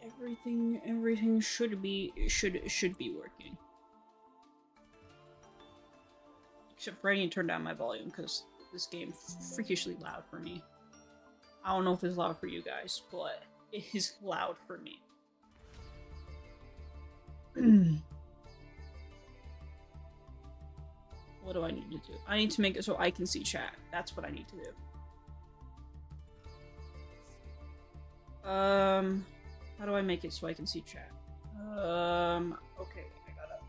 Everything should be working. Except for I need to turn down my volume because this game freakishly loud for me. I don't know if it's loud for you guys, but it is loud for me. What do I need to do? I need to make it so I can see chat. That's what I need to do. How do I make it so I can see chat? Okay, I got it.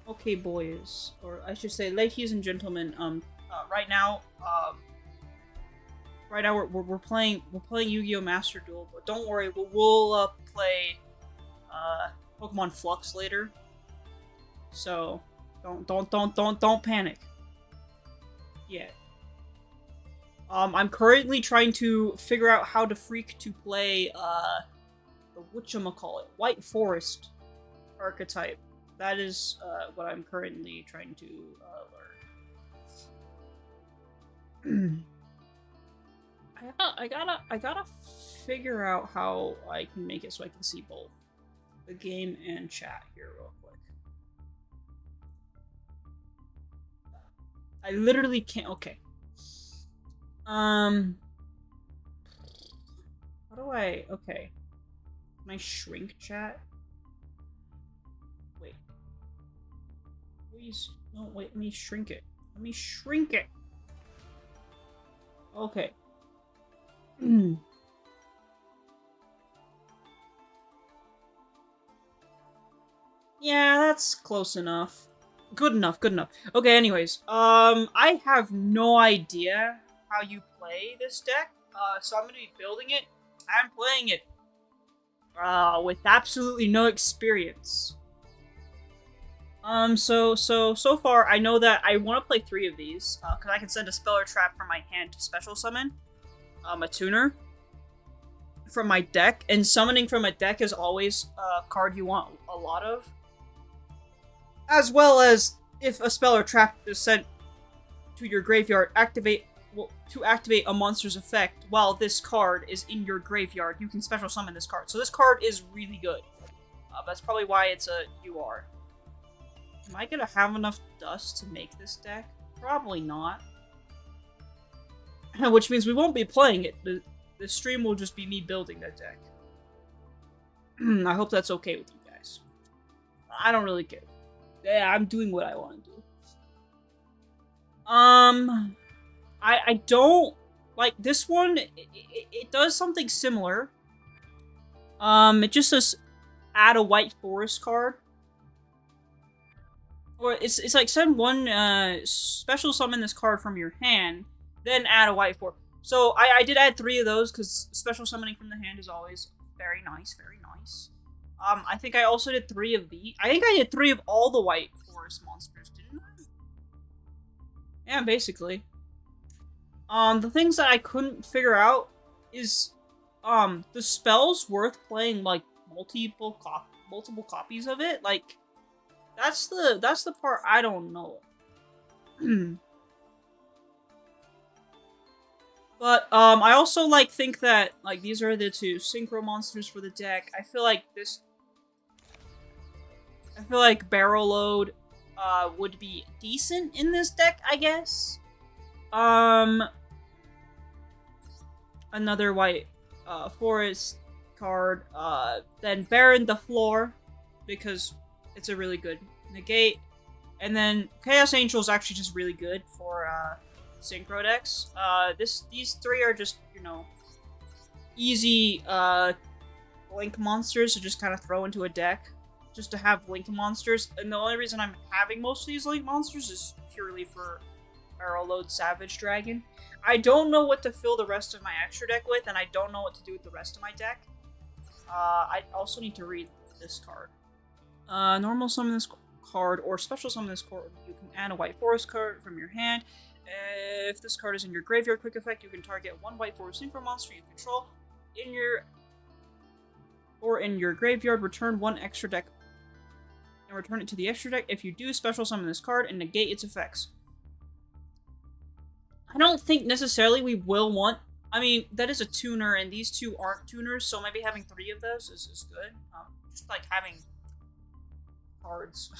Okay, boys, or I should say, ladies and gentlemen. Right now, we're playing Yu-Gi-Oh! Master Duel, but don't worry, we'll play Pokemon Flux later. So don't panic. Yeah. I'm currently trying to figure out how to play the whatchamacallit, White Forest archetype. That is what I'm currently trying to learn. I gotta figure out how I can make it so I can see both the game and chat here real quick. I literally can't. Okay. How do I? Okay. Can I shrink chat? Wait. Please. No, wait. Let me shrink it. Let me shrink it. Okay. Yeah, that's close enough. Good enough, good enough. Okay, anyways, I have no idea how you play this deck, so I'm gonna be building it and playing it, with absolutely no experience. So far, I know that I want to play 3 of these, because I can send a spell or trap from my hand to special summon, a tuner from my deck, and summoning from a deck is always a card you want a lot of. As well as, if a spell or trap is sent to your graveyard, to activate a monster's effect while this card is in your graveyard, you can special summon this card. So this card is really good. That's probably why it's a UR. Am I gonna have enough dust to make this deck? Probably not. Which means we won't be playing it. The stream will just be me building that deck. I hope that's okay with you guys. I don't really care. Yeah, I'm doing what I want to do. I don't like this one. It does something similar. It just says add a White Forest card. Or it's like send one special summon this card from your hand, then add a White Forest. So I did add 3 of those because special summoning from the hand is always very nice, very nice. I think I also did 3 of these. I think I did 3 of all the White Forest monsters, didn't I? Yeah, basically. The things that I couldn't figure out is, the spells worth playing, like, multiple copies of it? Like, that's the part I don't know. But, I also, like, think that, like, these are the 2 synchro monsters for the deck. I feel like Barrel Load, would be decent in this deck, I guess. Another White, Forest card, then Baron the Floor, because it's a really good negate, and then Chaos Angel is actually just really good for, synchro decks. These 3 are just, you know, easy, Link monsters to just kind of throw into a deck, just to have Link monsters, and the only reason I'm having most of these Link monsters is purely for Barrel Load Savage Dragon. I don't know what to fill the rest of my extra deck with, and I don't know what to do with the rest of my deck. I also need to read this card. Normal summon this card, or special summon this card. You can add a White Forest card from your hand. If this card is in your graveyard, quick effect, you can target 1 White Forest synchro monster you control in your graveyard. Return 1 extra deck and return it to the extra deck. If you do, special summon this card and negate its effects. I don't think necessarily we will want I mean, that is a tuner, and these two aren't tuners, so maybe having 3 of those is good. Just like having cards.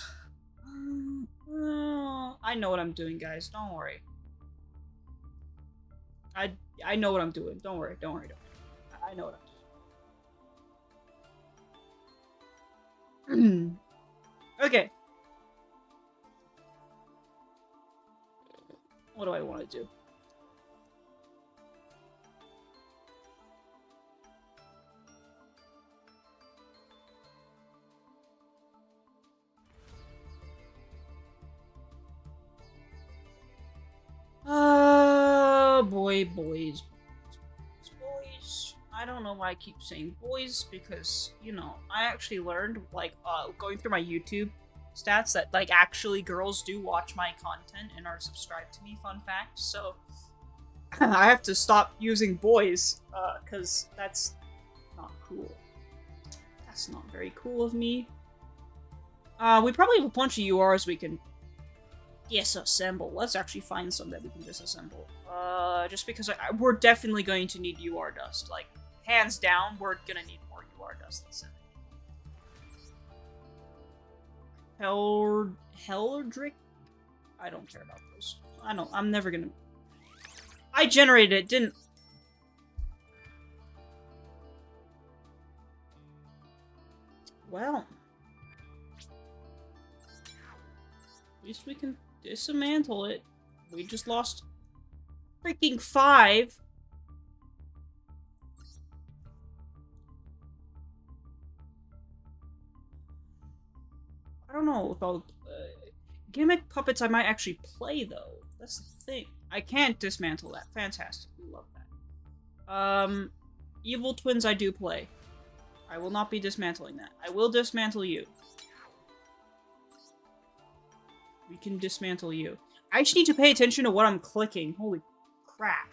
I know what I'm doing, guys. Don't worry. I know what I'm doing. Don't worry. Don't worry. Don't worry. I know what I'm doing. Okay. What do I want to do? Boys. I don't know why I keep saying boys, because, you know, I actually learned, like, going through my YouTube stats that, like, actually girls do watch my content and are subscribed to me, fun fact, so I have to stop using boys, because that's not cool. That's not very cool of me. We probably have a bunch of URs we can disassemble. Let's actually find some that we can disassemble. Just because we're definitely going to need UR dust. Like, hands down, we're gonna need more UR dust than 7. Heldrick? I don't care about those. I'm never gonna... I generated it, didn't... Well... At least we can dismantle it. We just lost freaking 5. I don't know if I'll... gimmick puppets I might actually play, though. That's the thing. I can't dismantle that. Fantastic. We love that. Evil twins I do play. I will not be dismantling that. I will dismantle you. We can dismantle you. I just need to pay attention to what I'm clicking. Holy crap.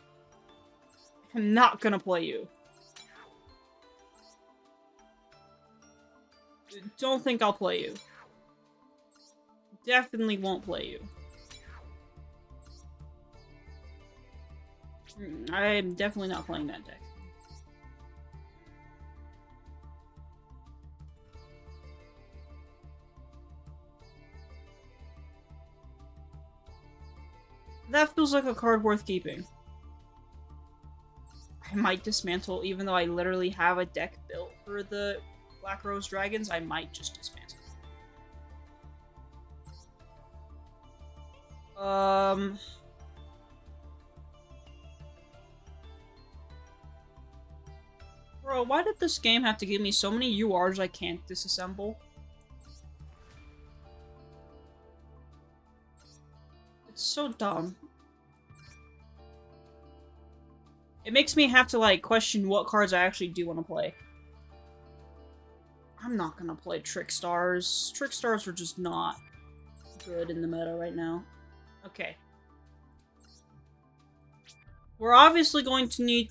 I'm not gonna play you. Don't think I'll play you. Definitely won't play you. I'm definitely not playing that deck. That feels like a card worth keeping. I might dismantle, even though I literally have a deck built for the Black Rose Dragons, I might just dismantle. Bro, why did this game have to give me so many URs I can't disassemble? It's so dumb. It makes me have to, like, question what cards I actually do want to play. I'm not gonna play Trick Stars. Trick Stars are just not good in the meta right now. Okay. We're obviously going to need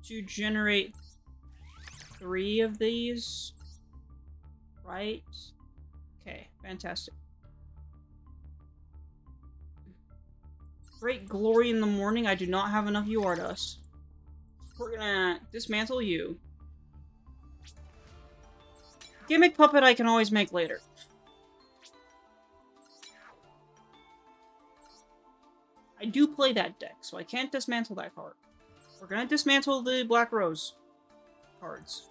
to generate 3 of these. Right? Okay, fantastic. Great glory in the morning. I do not have enough UR dust. We're gonna dismantle you. Gimmick puppet I can always make later. I do play that deck, so I can't dismantle that card. We're gonna dismantle the Black Rose cards.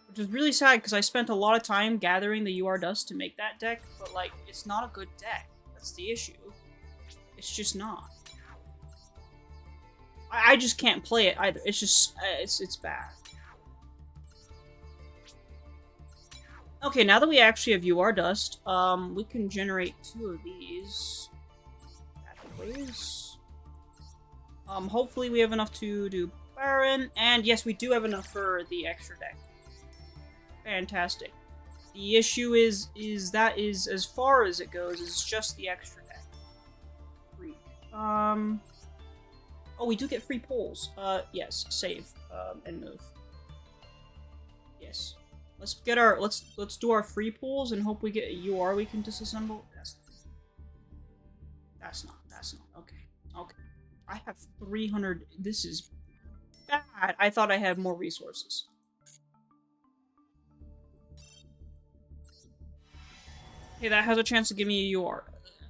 Which is really sad, because I spent a lot of time gathering the UR dust to make that deck, but, like, it's not a good deck. That's the issue. It's just not. I just can't play it either. It's just, it's bad. Okay, now that we actually have UR dust, we can generate 2 of these. Pathways. Hopefully we have enough to do Baron, and yes, we do have enough for the extra deck. Fantastic. The issue is that is as far as it goes, is just the extra deck. Freak. Oh, we do get free pulls. Yes, save, and move. Yes. Let's get our, let's do our free pulls and hope we get a UR we can disassemble. That's not, okay. Okay. I have 300, this is bad. I thought I had more resources. Okay, that has a chance to give me a UR.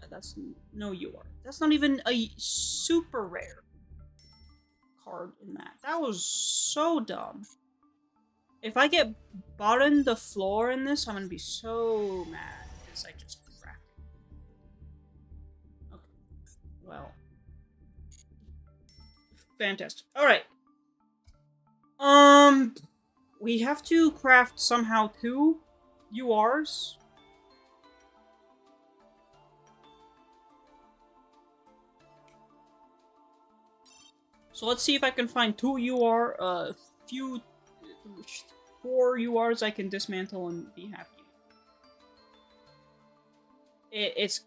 That's no UR. That's not even a super rare card in that. That was so dumb. If I get bottom the floor in this, I'm gonna be so mad because I just cracked it. Okay. Well. Fantastic. Alright. We have to craft somehow 2 URs. So let's see if I can find 2 UR, few 4 URs I can dismantle and be happy. It's...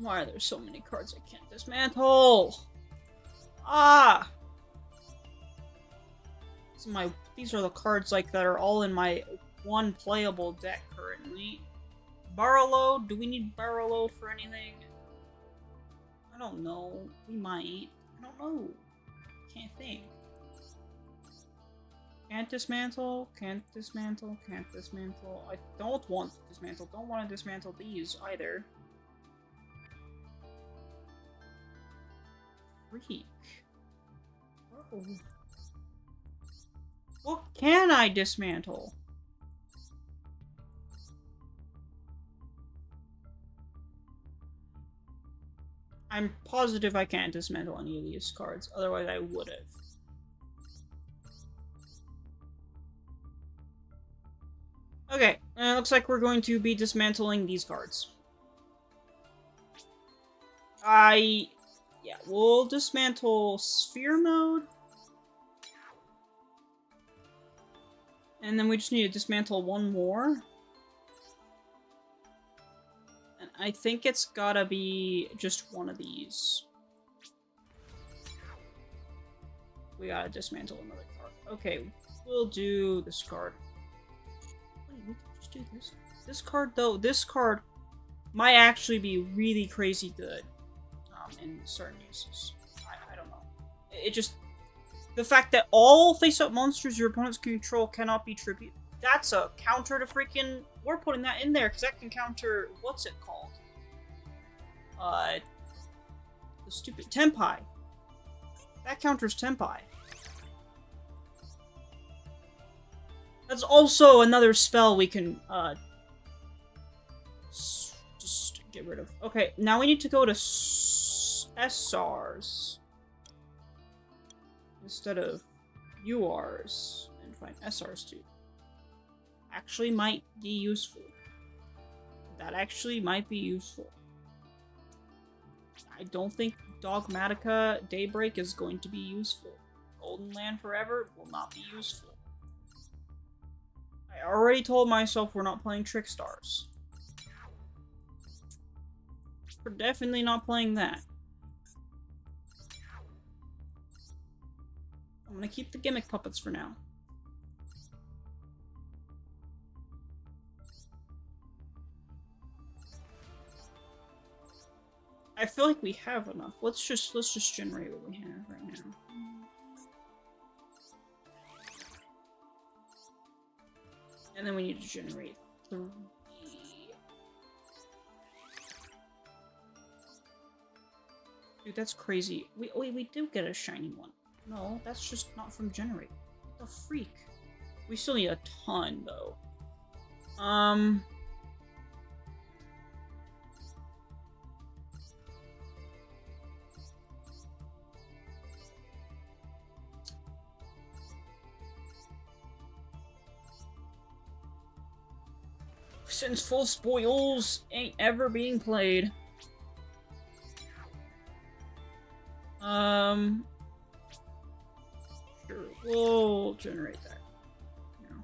Why are there so many cards I can't dismantle? Ah! These are the cards like that are all in my one playable deck currently. Barlow? Do we need Barlow for anything? I don't know. We might. I don't know. Can't think. Can't dismantle, can't dismantle, can't dismantle. I don't want to dismantle. Don't want to dismantle these either. Freak. Oh. What can I dismantle? I'm positive I can't dismantle any of these cards, otherwise I would have. Okay, it looks like we're going to be dismantling these cards. Yeah, we'll dismantle Sphere Mode. And then we just need to dismantle one more. And I think it's gotta be just one of these. We gotta dismantle another card. Okay, we'll do this card. Wait, we can just do this. This card, though, this card might actually be really crazy good in certain uses. I don't know. It just... The fact that all face-up monsters your opponents control cannot be tribute. That's a counter to freaking... We're putting that in there, because that can counter... What's it called? The stupid... Tenpai. That counters Tenpai. That's also another spell we can, just get rid of. Okay, now we need to go to SRs instead of URs and find SRs too. Actually might be useful. That actually might be useful. I don't think Dogmatica Daybreak is going to be useful. Golden Land Forever will not be useful. I already told myself we're not playing Trick Stars. We're definitely not playing that. I'm gonna keep the gimmick puppets for now. I feel like we have enough. Let's just generate what we have right now. And then we need to generate 3. Dude, that's crazy. We do get a shiny one. No, that's just not from generate. What the freak? We still need a ton, though. Since full spoils ain't ever being played. Sure, we'll generate that. No.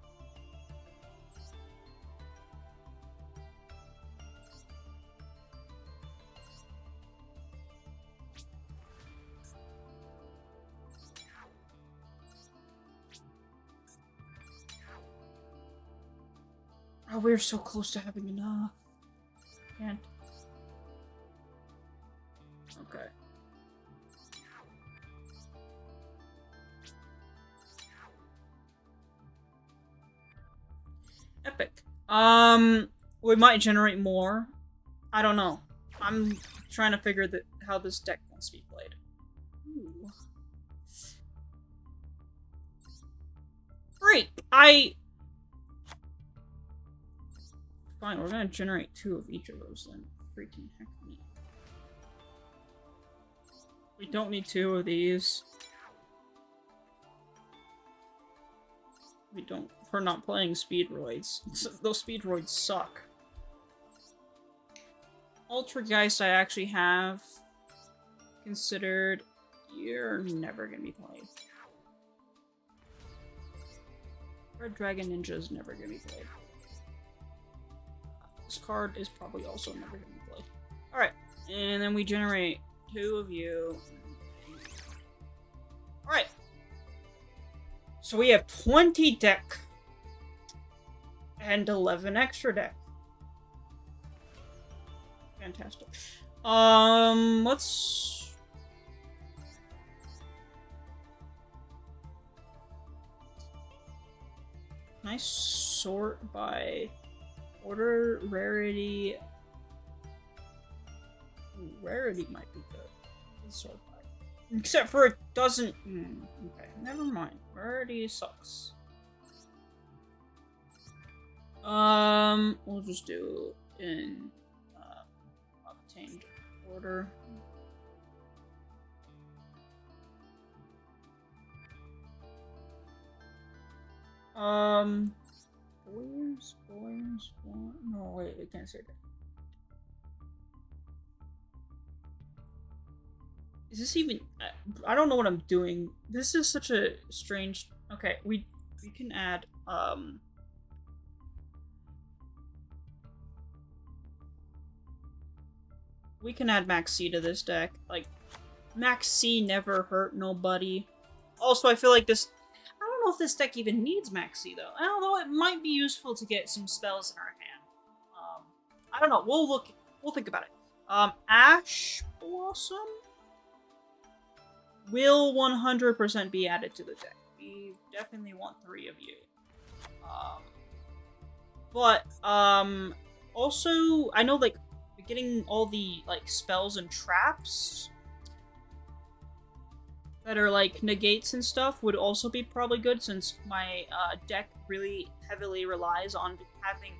Oh, we're so close to having enough. Can't. Okay. Epic. We might generate more. I don't know. I'm trying to figure how this deck wants to be played. Ooh. Freak! Fine, we're gonna generate 2 of each of those then. Freaking heck me. We don't need 2 of these. We don't. We're not playing Speedroids. Those Speedroids suck. Ultrageist I actually have considered. You're never gonna be played. Red Dragon Ninja is never gonna be played. This card is probably also never gonna be played. Alright, and then we generate 2 of you. Alright. So we have 20 deck. And 11 extra deck. Fantastic. Let's... Nice sort by order, rarity. Ooh, rarity might be good. Let's sort by. Except for it doesn't... okay, never mind. Rarity sucks. We'll just do in obtained order. Boys, no, wait, I can't say that. Is this even, I don't know what I'm doing. This is such a strange, okay, we can add, we can add Max C to this deck. Like, Max C never hurt nobody. Also, I feel like this... I don't know if this deck even needs Max C, though. Although it might be useful to get some spells in our hand. I don't know. We'll think about it. Ash Blossom will 100% be added to the deck. We definitely want 3 of you. Also, I know, like, getting all the, like, spells and traps that are, like, negates and stuff would also be probably good, since my deck really heavily relies on having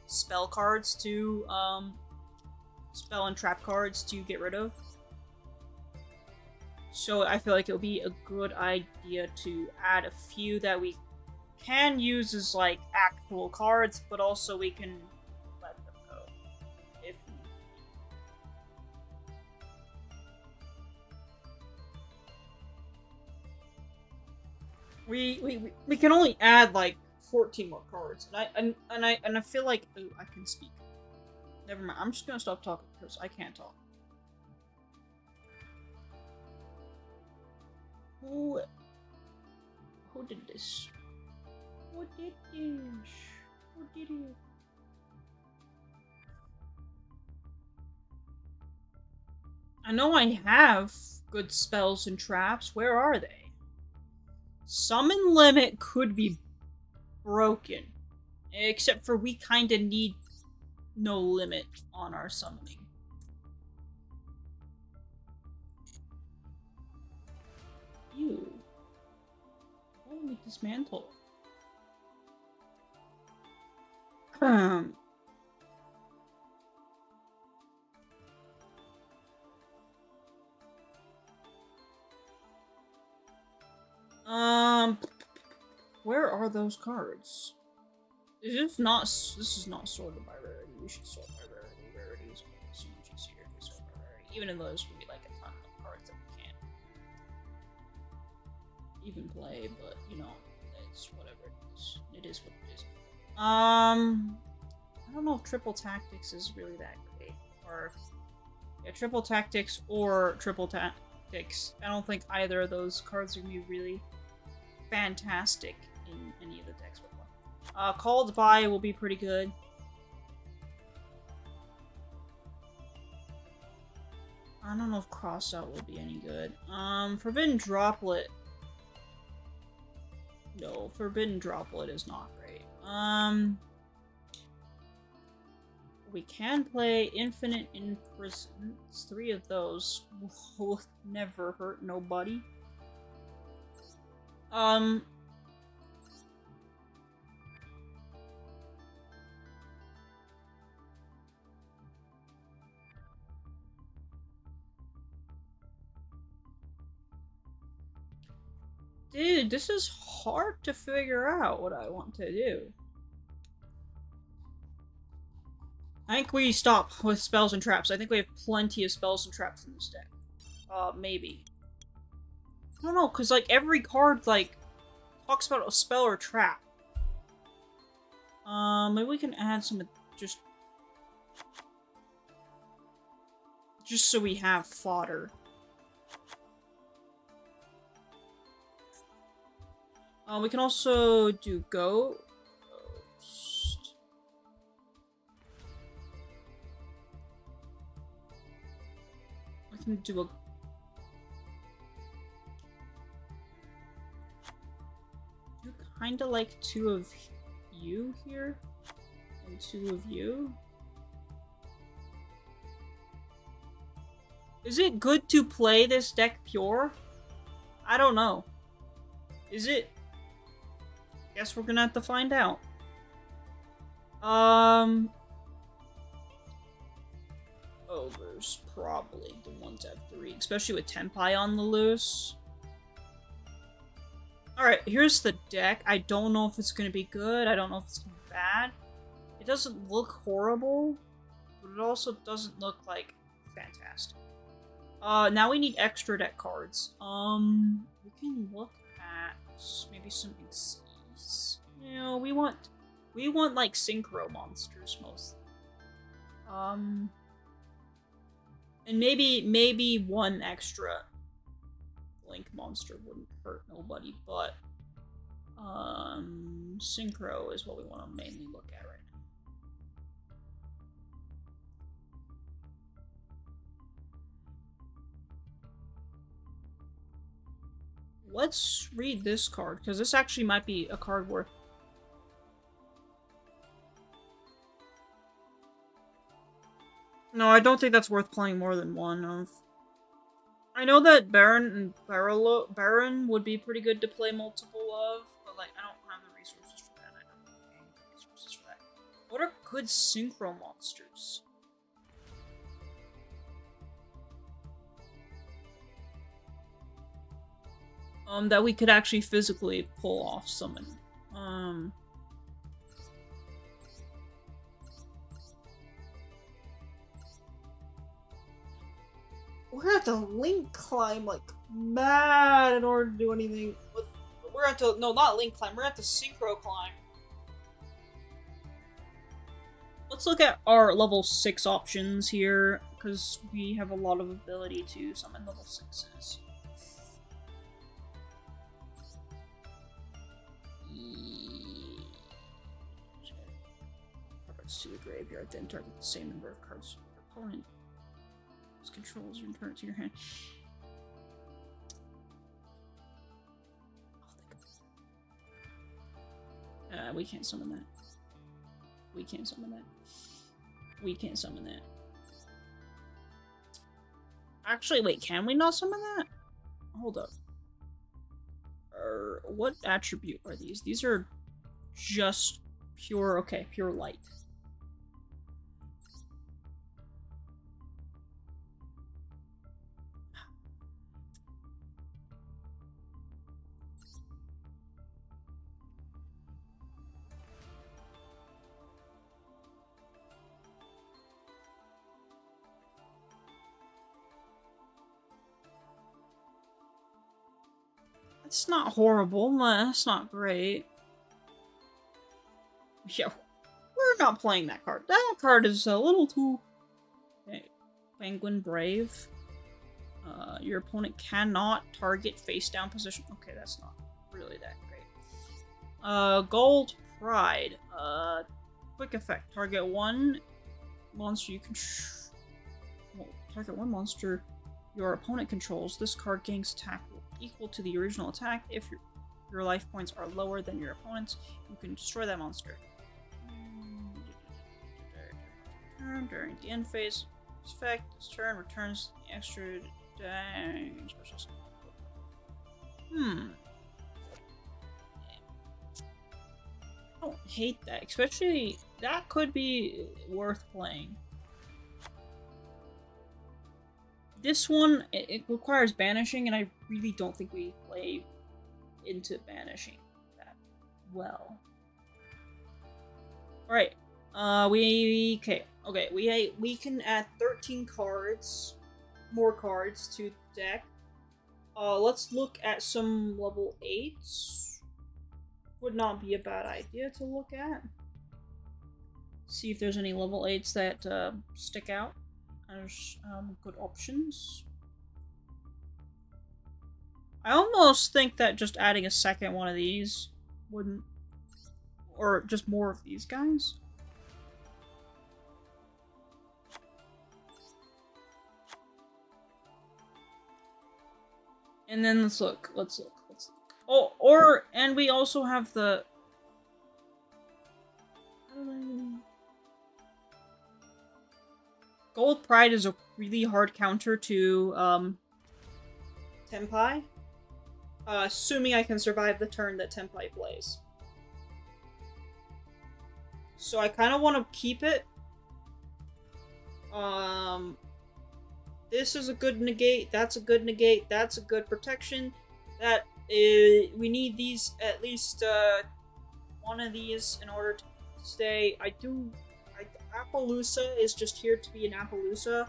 spell cards to, spell and trap cards to get rid of. So I feel like it would be a good idea to add a few that we can use as, like, actual cards, but also we can let them go if we can only add like 14 more cards, and I feel like, ooh, I can speak. Never mind. I'm just gonna stop talking because I can't talk. Who did this? Who did this? Who did it? I know I have good spells and traps. Where are they? Summon limit could be broken. Except for we kinda need no limit on our summoning. Ew. Let me dismantle. Where are those cards? This is not sorted by rarity. We should sort by rarity. Rarity is so much easier to sort by rarity. Even in those would be like a ton of cards that we can't. even play, but you know, it's whatever it is. It is what it is. I don't know if triple tactics is really that great, or yeah, triple tactics or triple tactics. I don't think either of those cards are gonna be really fantastic in any of the decks we're playing. Called by will be pretty good. I don't know if Crossout will be any good. Forbidden Droplet. No, Forbidden Droplet is not great. We can play Infinite Imprisons. 3 of those will never hurt nobody. Dude, this is hard to figure out what I want to do. I think we stop with spells and traps. I think we have plenty of spells and traps in this deck. Maybe. I don't know, because, like, every card, like, talks about a spell or trap. Maybe we can add some, just so we have fodder. We can also do Ghost. We can do a... do kinda like 2 of you here? And 2 of you? Is it good to play this deck pure? I don't know. Is it? Guess we're gonna have to find out. Ogres, probably the ones at 3, especially with Tenpai on the loose. Alright, here's the deck. I don't know if it's gonna be good. I don't know if it's gonna be bad. It doesn't look horrible, but it also doesn't look, like, fantastic. Now we need extra deck cards. We can look at maybe some XYZs. You know, we want, like, synchro monsters, mostly. And maybe 1 extra Link monster wouldn't hurt nobody, but, synchro is what we want to mainly look at right now. Let's read this card, because this actually might be a card worth... No, I don't think that's worth playing more than 1 of. I know that Baron and Baron would be pretty good to play multiple of, but, like, I don't have the resources for that. I don't have the resources for that. What are good synchro monsters? That we could actually physically pull off summon. We're gonna have to link climb like mad in order to do anything. We're gonna have to, no, not link climb, we're gonna have to synchro climb. Let's look at our level 6 options here, because we have a lot of ability to summon level 6s. Cards to the graveyard, then target the same number of cards from your opponent. This controls return to your hand. We can't summon that. We can't summon that. We can't summon that. Actually, wait, can we not summon that? Hold up. What attribute are these? These are just pure, okay, pure light. It's not horrible, but it's not great. Yeah, we're not playing that card. That card is a little too... Okay. Penguin Brave. Your opponent cannot target face down position. Okay, that's not really that great. Gold Pride. Quick effect. Target one monster you can... Well, target one monster your opponent controls. This card gains attack equal to the original attack. If your life points are lower than your opponent's, you can destroy that monster. During the end phase, this effect, this turn returns the extra special skill. I don't hate that, especially that could be worth playing. This one, it requires banishing, and I really don't think we play into banishing that well. Alright, we can add 13 cards, more cards to the deck. Let's look at some level 8s. Would not be a bad idea to look at. See if there's any level 8s that stick out as good options. I almost think that just adding a second one of these wouldn't... Or just more of these guys. And then let's look. Oh, and we also have the... Gold Pride is a really hard counter to, Tenpai. Assuming I can survive the turn that Tenpai plays. So I kind of want to keep it. This is a good negate, that's a good negate, that's a good protection. That is, we need these, at least, one of these in order to stay. Appaloosa is just here to be an Appaloosa.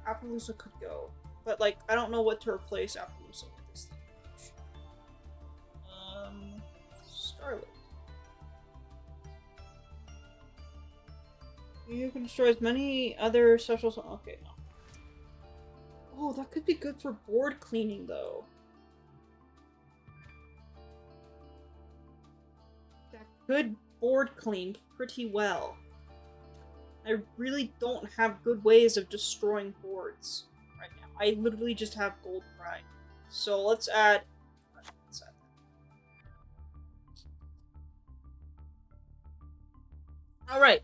Appaloosa could go. But, like, I don't know what to replace Appaloosa with this thing. Starlet. You can destroy as many other specials. Okay, no. Oh, that could be good for board cleaning, though. That could board clean pretty well. I really don't have good ways of destroying boards right now. I literally just have Gold Pride. So let's add... Alright.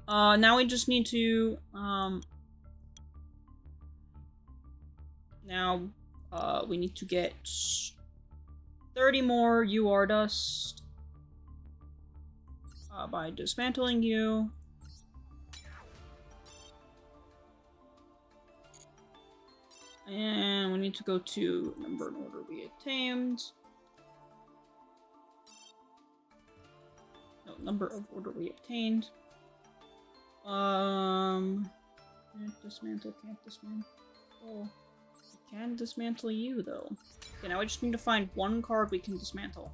Now we just need to, we need to get 30 more UR dust by dismantling you. And we need to go to number and order we obtained. No, number of order we obtained. Can't dismantle. Oh, I can dismantle you, though. Okay, now I just need to find one card we can dismantle.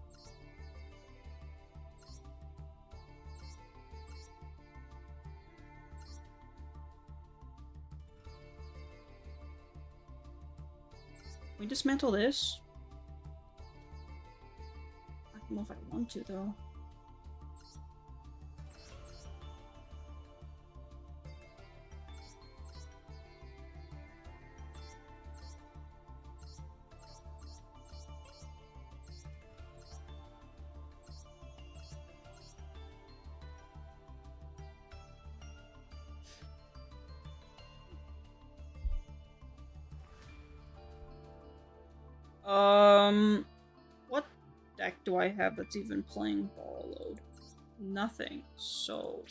Can we dismantle this? I don't know if I want to, though. What deck do I have that's even playing Borrowload? Nothing, so...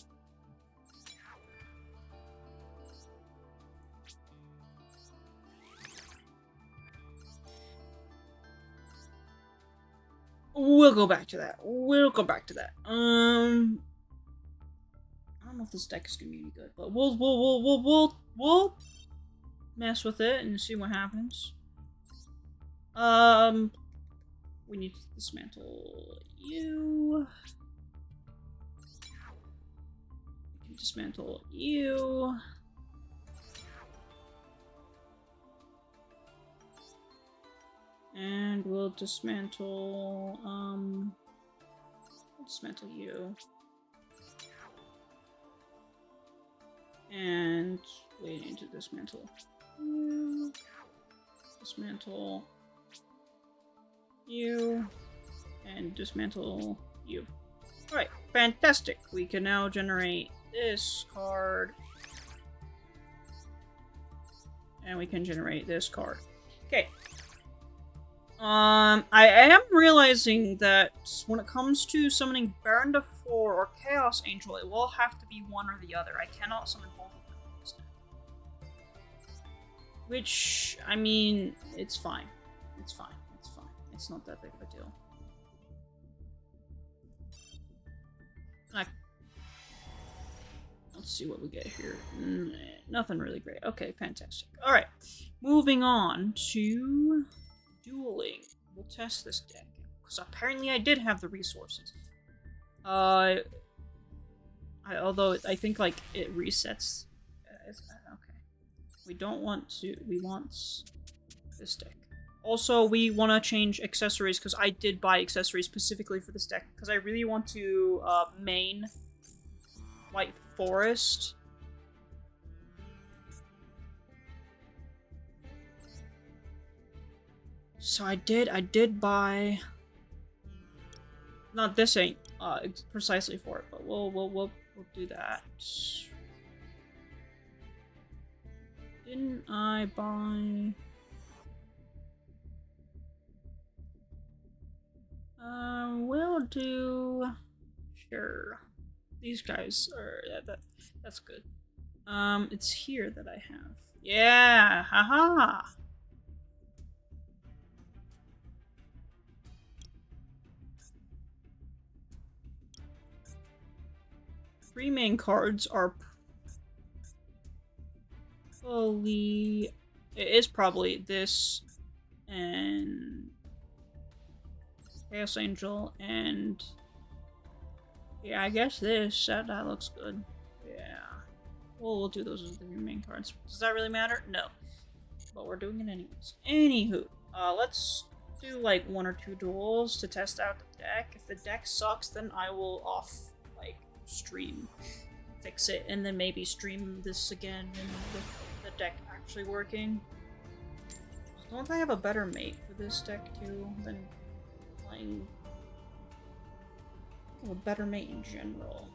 We'll go back to that. I don't know if this deck is gonna be any good, but we'll mess with it and see what happens. We need to dismantle you. We can dismantle you. And we'll dismantle, dismantle you. And we need to dismantle you. Dismantle you. And dismantle you. Alright, fantastic. We can now generate this card. And we can generate this card. Okay. I am realizing that when it comes to summoning Baron de Fleur or Chaos Angel, it will have to be one or the other. I cannot summon both of them in this deck. Which, I mean, it's fine. It's fine. It's fine. It's not that big of a deal. Let's see what we get here. Nothing really great. Okay, fantastic. Alright, moving on to dueling. We'll test this deck. Because apparently I did have the resources. Although I think, like, it resets. Okay. We don't want to. We want this deck. Also, we want to change accessories, because I did buy accessories specifically for this deck. Because I really want to main White Forest. So I did buy. Not this ain't precisely for it, but we'll do that. Didn't I buy? We'll do. Sure. These guys are that's good. It's here that I have. Yeah, haha. 3 main cards are probably... It is probably this and Chaos Angel and... Yeah, I guess this. That looks good. Yeah. Well, we'll do those as the 3 main cards. Does that really matter? No. But we're doing it anyways. Anywho, let's do like 1 or 2 duels to test out the deck. If the deck sucks, then I will stream fix it and then maybe stream this again and with the deck actually working. Don't I have a better mate for this deck too than playing a better mate in general?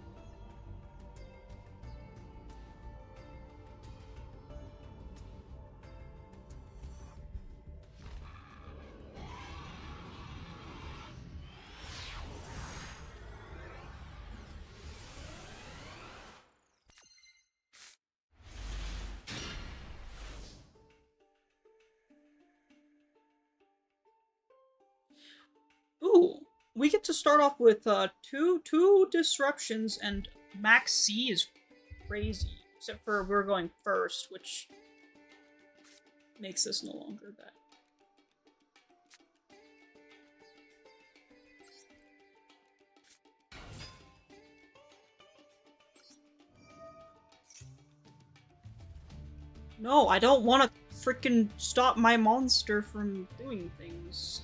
Ooh, we get to start off with two disruptions, and max C is crazy. Except for we're going first, which makes this no longer that. No, I don't want to freaking stop my monster from doing things.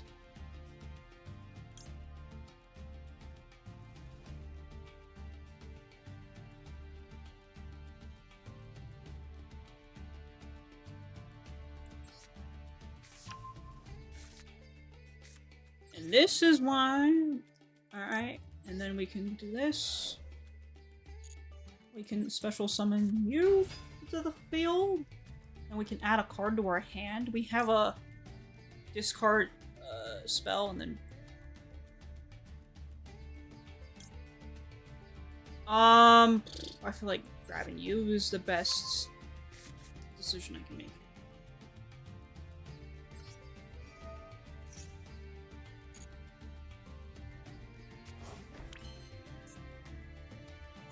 And this is why. Alright, and then we can do this. We can special summon you to the field. And we can add a card to our hand. We have a discard spell and then... I feel like grabbing you is the best decision I can make.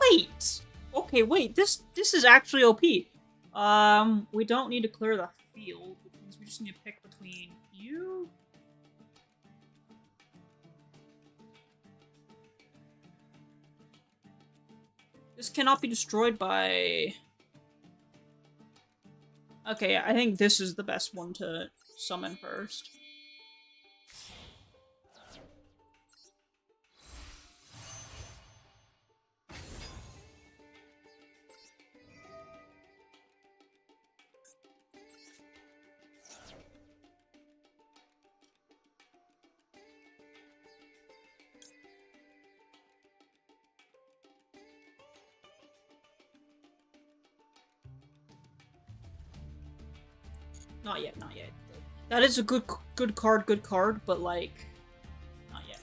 Wait! Okay, wait, this is actually OP. We don't need to clear the field, which means we just need to pick between you This cannot be destroyed by... Okay, I think this is the best one to summon first. Not yet, not yet. That is a good card, but like, not yet.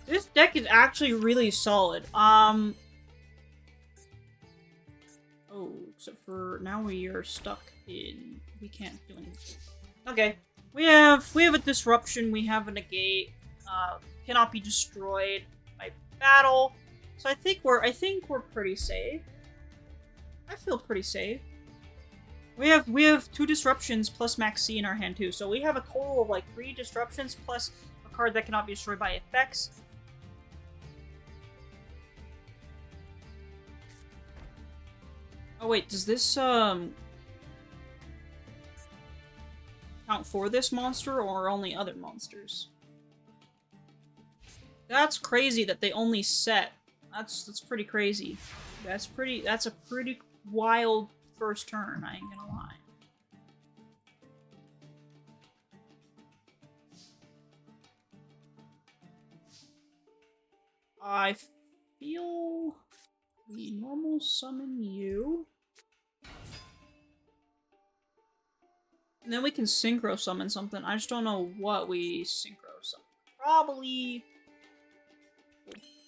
This deck is actually really solid. Oh, except for now we are stuck in... We can't do anything. Okay, we have a disruption. We have a negate. Cannot be destroyed by battle. So I think we're pretty safe. I feel pretty safe. We have 2 disruptions plus Max C in our hand too. So we have a total of like 3 disruptions plus a card that cannot be destroyed by effects. Oh wait, does this count for this monster or only other monsters? That's crazy that they only set. That's pretty crazy. That's a pretty wild first turn, I ain't gonna lie. I feel we normal summon you. And then we can synchro summon something. I just don't know what we synchro summon. Probably...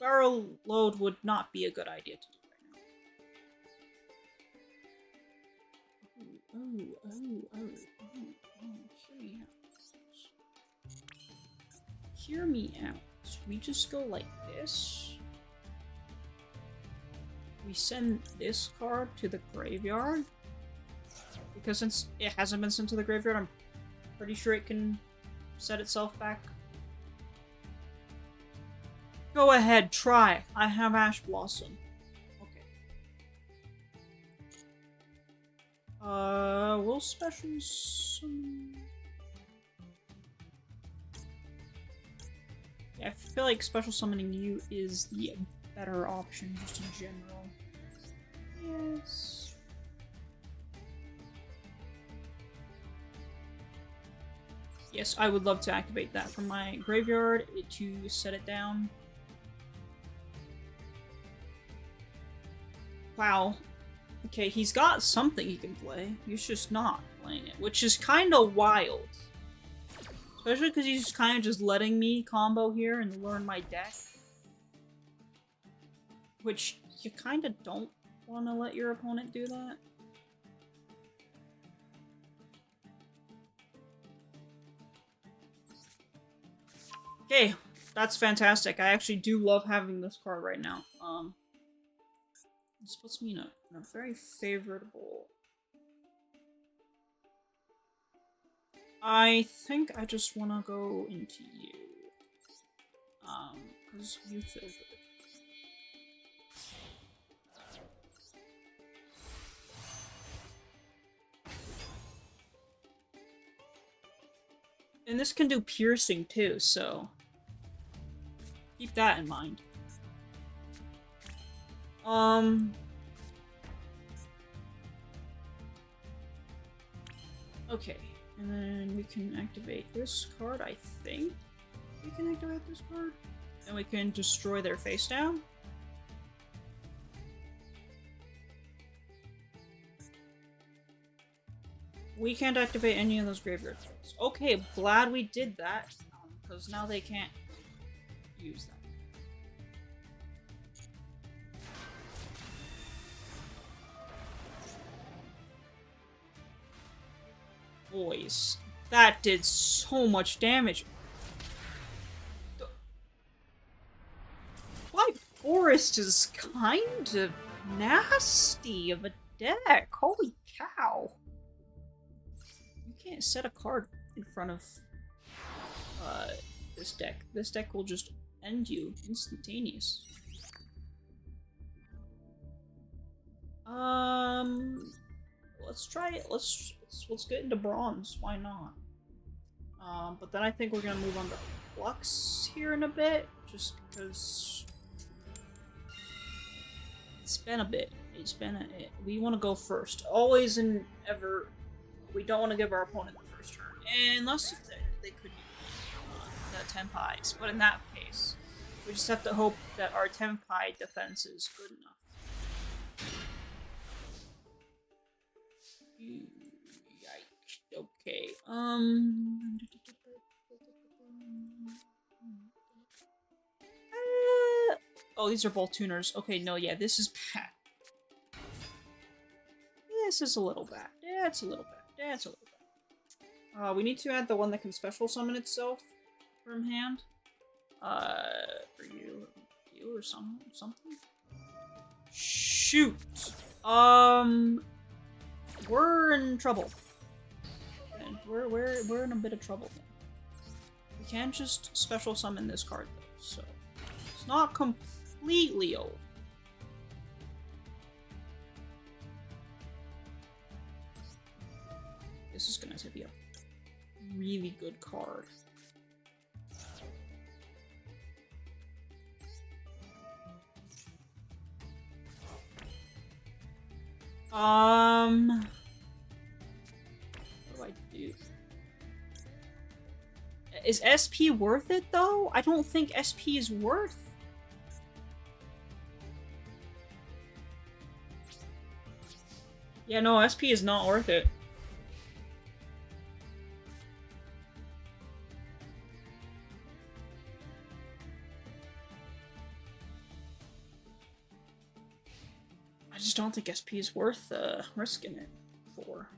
Barrel load would not be a good idea to do right now. Hear me out. Should we just go like this? We send this card to the graveyard? Because since it hasn't been sent to the graveyard, I'm pretty sure it can set itself back. Go ahead, try. I have Ash Blossom. Okay. We'll special summon... Yeah, I feel like special summoning you is the better option, just in general. Yes. Yes, I would love to activate that from my graveyard to set it down. Wow. Okay, he's got something he can play. He's just not playing it, which is kind of wild. Especially because he's kind of just letting me combo here and learn my deck. Which, you kind of don't want to let your opponent do that. Okay, that's fantastic. I actually do love having this card right now. This puts me in a very favorable... I think I just want to go into you. Because you feel good. And this can do piercing too, so... keep that in mind. Okay, and then we can activate this card, I think. We can activate this card. And we can destroy their face down. We can't activate any of those graveyard cards. Okay, glad we did that, because now they can't use that. Boys, that did so much damage. White Forest is kind of nasty of a deck. Holy cow. can't set a card in front of this deck. This deck will just end you instantaneous. Let's try it. Let's get into bronze. Why not? But then I think we're gonna move on to Flux here in a bit, just because it's been a bit. We want to go first, always and ever. We don't want to give our opponent the first turn, unless if they could do the Tenpais. But in that case, we just have to hope that our Tenpai defense is good enough. Yikes. Okay. Oh, these are both tuners. Okay, no, yeah, this is bad. This is a little bad. Yeah, it's a little bad. Yeah, it's a little bad. We need to add the one that can special summon itself from hand. For you or something. Shoot. We're in trouble. And we're in a bit of trouble. We can't just special summon this card though, so it's not completely over. This is gonna be a really good card. What do I do? Is SP worth it though? I don't think SP is worth. Yeah, no, SP is not worth it. I just don't think SP is worth risking it for.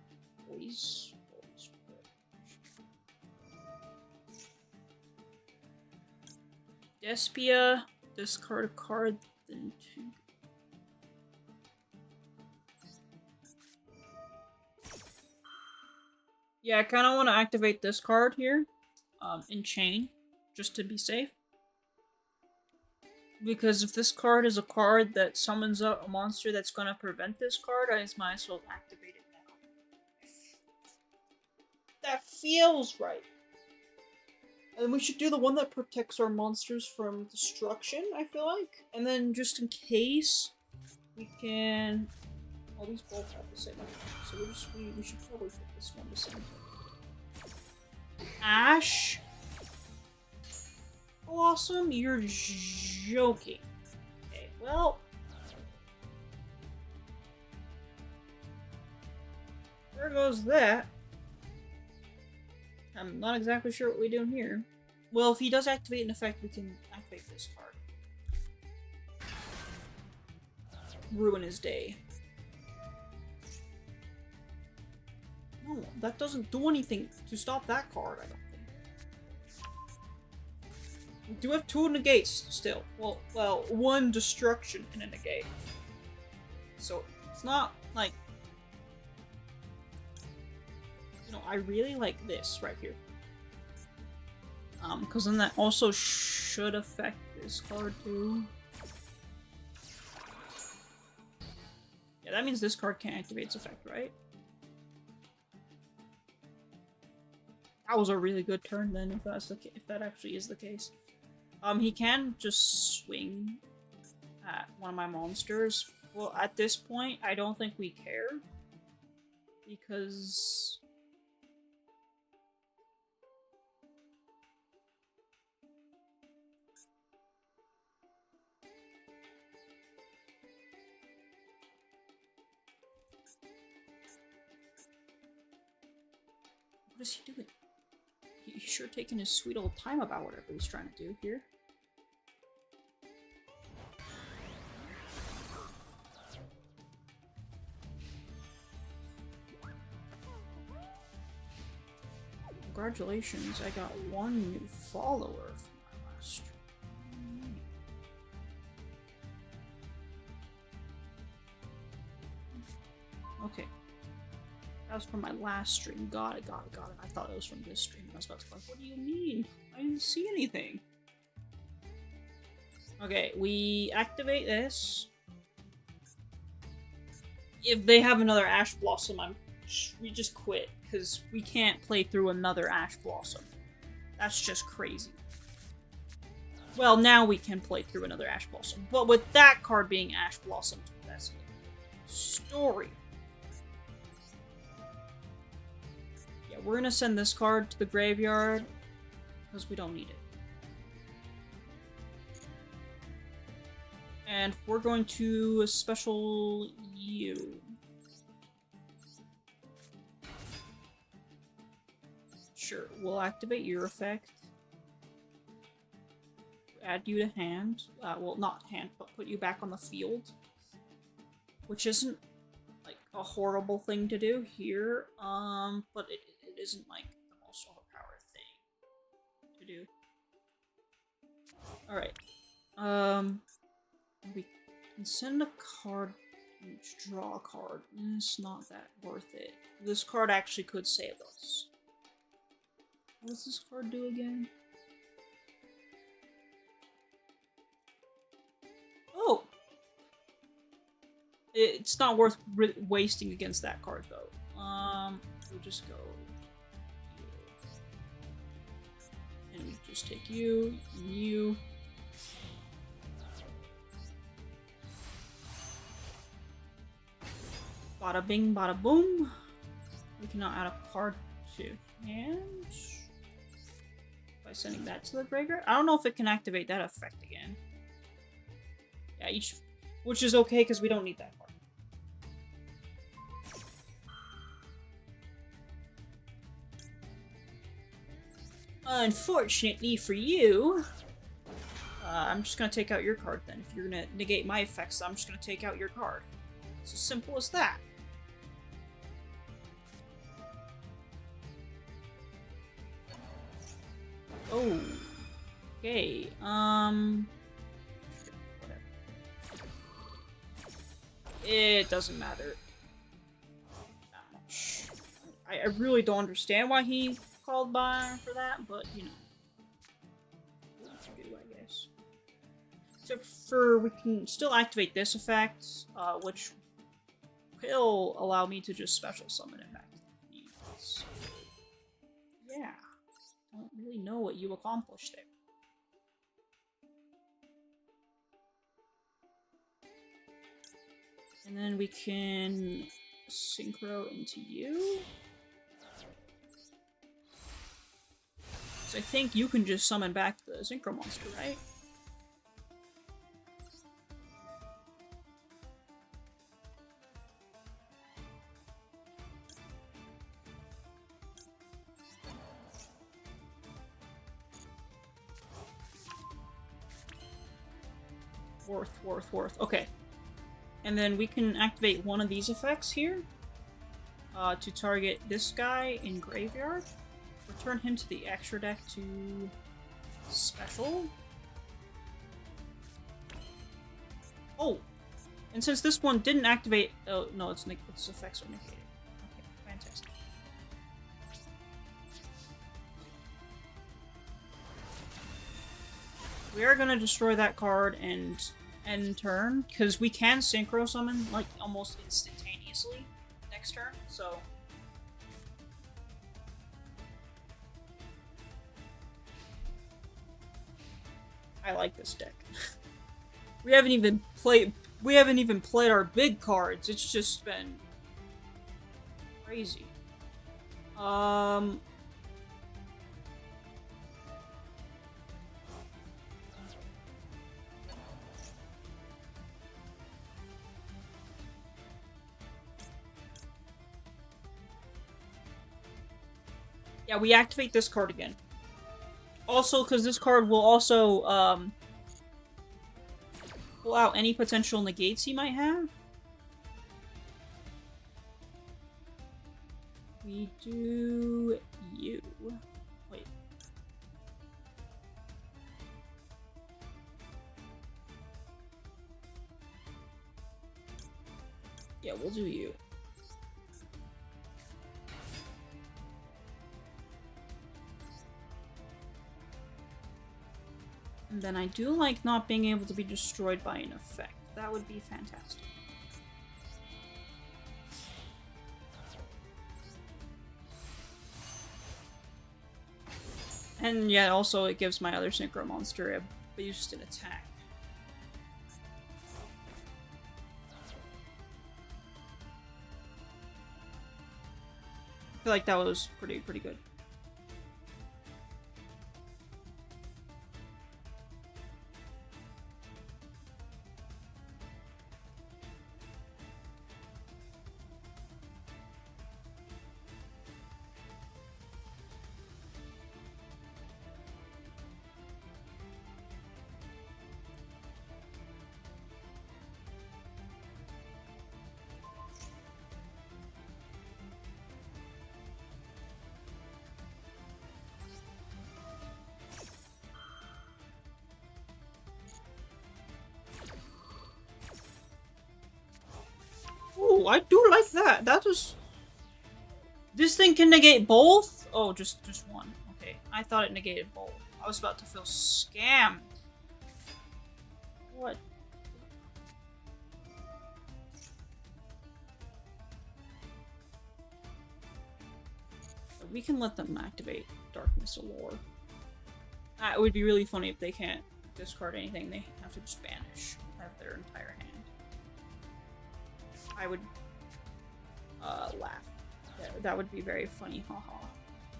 Boys. Despia, discard a card, then 2. Yeah, I kind of want to activate this card here, in Chain, just to be safe. Because if this card is a card that summons up a monster that's going to prevent this card, I just might as well activate it now. That feels right. And we should do the one that protects our monsters from destruction, I feel like. And then just in case, we can... Well, these both have the same effect, so we should probably put this one the same. Ash? Awesome, you're joking. Okay, well... There goes that. I'm not exactly sure what we're doing here. Well, if he does activate an effect, we can activate this card. Ruin his day. No, that doesn't do anything to stop that card, I don't think. We do have 2 negates still. Well, 1 destruction and a negate. So, it's not like... No, I really like this right here. Because then that also should affect this card too. Yeah, that means this card can't activate its effect, right? That was a really good turn then, if that actually is the case. He can just swing at one of my monsters. Well, at this point, I don't think we care. Because... What is he doing? He's sure taking his sweet old time about whatever he's trying to do here. Congratulations, I got 1 new follower from my last stream. Okay. That was from my last stream. Got it. I thought it was from this stream. I was about to be like, what do you mean? I didn't see anything. Okay, we activate this. If they have another Ash Blossom, we just quit, because we can't play through another Ash Blossom. That's just crazy. Well, now we can play through another Ash Blossom, but with that card being Ash Blossom, that's a story. Yeah, we're gonna send this card to the graveyard, because we don't need it. And we're going to special you. Sure, we'll activate your effect. Add you to hand. Well, not hand, but put you back on the field. Which isn't, like, a horrible thing to do here. But it isn't, like, the most overpowered thing to do. Alright. We can send a card and draw a card. It's not that worth it. This card actually could save us. What does this card do again? Oh! It's not worth wasting against that card, though. We'll just go here. And we just take you, and you. Bada bing, bada boom. We can now add a card to hand by sending that to the graveyard. I don't know if it can activate that effect again. Yeah, which is okay because we don't need that card. Unfortunately for you, I'm just gonna take out your card then. If you're gonna negate my effects, I'm just gonna take out your card. It's as simple as that. Oh. Okay, whatever. It doesn't matter that much. I really don't understand why he called by for that, but, you know. What to do, I guess. Except for, we can still activate this effect, which will allow me to just special summon it back to the field. So, yeah. Don't really know what you accomplished there. And then we can synchro into you. So I think you can just summon back the synchro monster, right? Worth. Okay. And then we can activate one of these effects here to target this guy in graveyard. Return him to the extra deck to special. Oh! And since this one didn't activate... Oh, no, its effects are negated. Okay, fantastic. We are gonna destroy that card and end turn, because we can synchro summon, like, almost instantaneously next turn, so... I like this deck. We haven't even played our big cards, it's just been... crazy. Yeah, we activate this card again. Also, because this card will also, pull out any potential negates he might have. We do you. Wait. Yeah, we'll do you. And then I do like not being able to be destroyed by an effect. That would be fantastic. And yet also it gives my other synchro monster a boost in attack. I feel like that was pretty good. Ooh, I do like that. That is... This thing can negate both? Oh, just one. Okay, I thought it negated both. I was about to feel scammed. What? We can let them activate Darkness Allure. It would be really funny if they can't discard anything. They have to just banish out of their entire hand. I would laugh. That would be very funny, haha.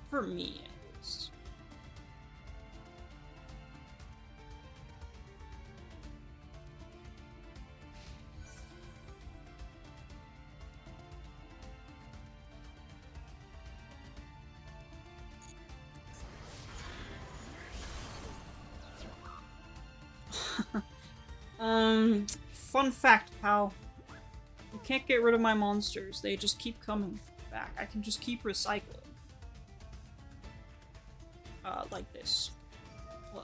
For me, at least. Fun fact, pal. You can't get rid of my monsters. They just keep coming back. I can just keep recycling. Like this.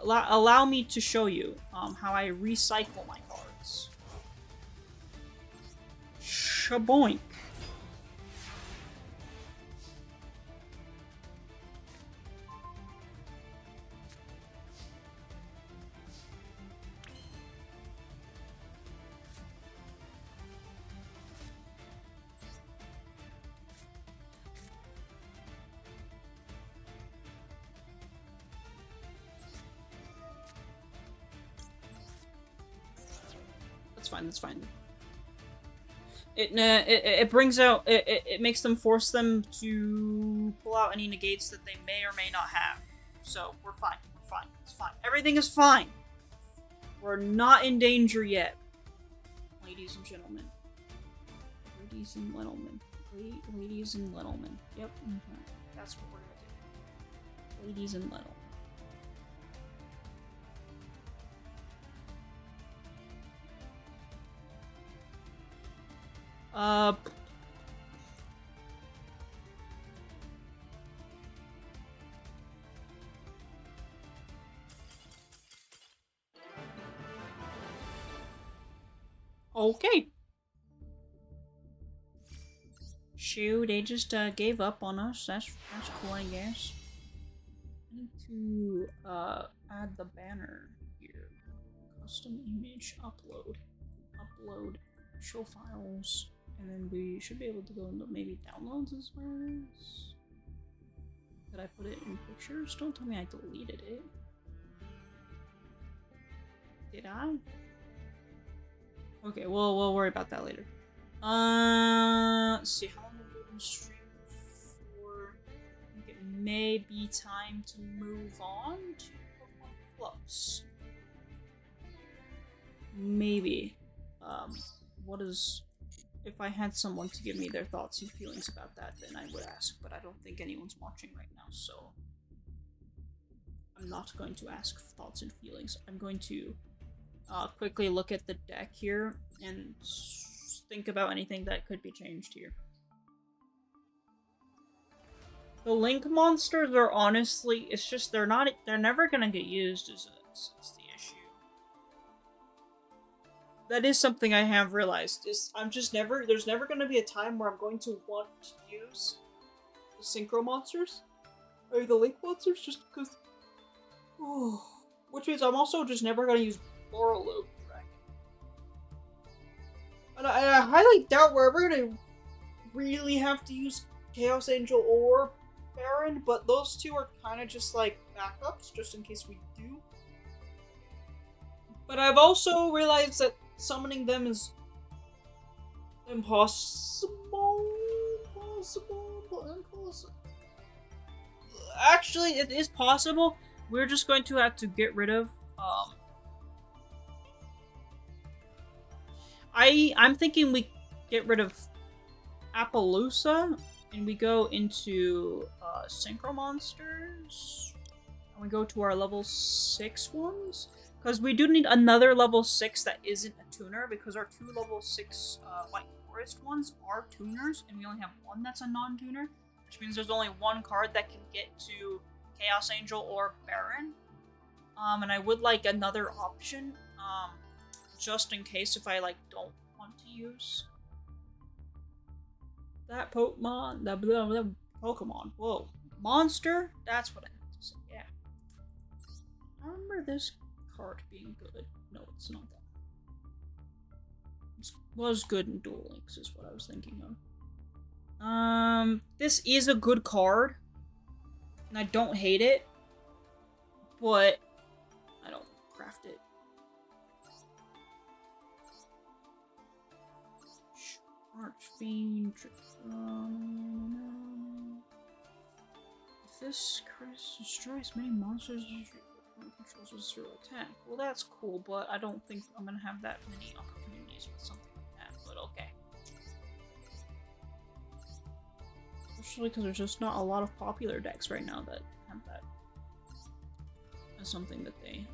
Allow me to show you, how I recycle my cards. Shaboink. That's fine. It brings out, it makes them, force them to pull out any negates that they may or may not have. So, we're fine. It's fine. Everything is fine. We're not in danger yet. Ladies and gentlemen. Ladies and gentlemen. Ladies and gentlemen. Yep. That's what we're gonna do. Ladies and gentlemen. Okay. Shoo, they just gave up on us. That's cool, I guess. I need to add the banner here. Custom image upload. Show files. And then we should be able to go into maybe downloads as well as... Did I put it in pictures? Don't tell me I deleted it. Did I? Okay, we'll worry about that later. Let's see, how long have we been streaming for? I think it may be time to move on to Pokemon Plus. Maybe. What is... If I had someone to give me their thoughts and feelings about that, then I would ask, but I don't think anyone's watching right now, so... I'm not going to ask thoughts and feelings. I'm going to quickly look at the deck here and think about anything that could be changed here. The Link monsters are honestly, it's just they're never gonna get used as the issue. That is something I have realized, is there's never gonna be a time where I'm going to want to use the Synchro monsters, or the Link monsters, just because, oh, Which means I'm also just never gonna use Borreload Dragon. And I highly doubt we're ever gonna really have to use Chaos Angel or Baron, but those two are kind of just like backups, just in case we do. But I've also realized that summoning them is impossible. Actually, it is possible. We're just going to have to get rid of. I'm thinking we get rid of Appaloosa and we go into Synchro Monsters. And we go to our level 6 ones. Because we do need another level 6 that isn't a tuner, because our 2 level 6 White Forest ones are tuners, and we only have one that's a non-tuner, which means there's only one card that can get to Chaos Angel or Baron. And I would like another option, just in case if I like don't want to use that Pokemon, Pokemon, whoa, monster? That's what I meant to say, yeah. I remember this card being good. No, it's not that. It was good in Duel Links is what I was thinking of. This is a good card, and I don't hate it, but I don't craft it. Archfiend. If this destroys many monsters, controls a 0 attack. Well, that's cool, but I don't think I'm gonna have that many opportunities with something like that, but okay. Especially because there's just not a lot of popular decks right now that have that as something that they...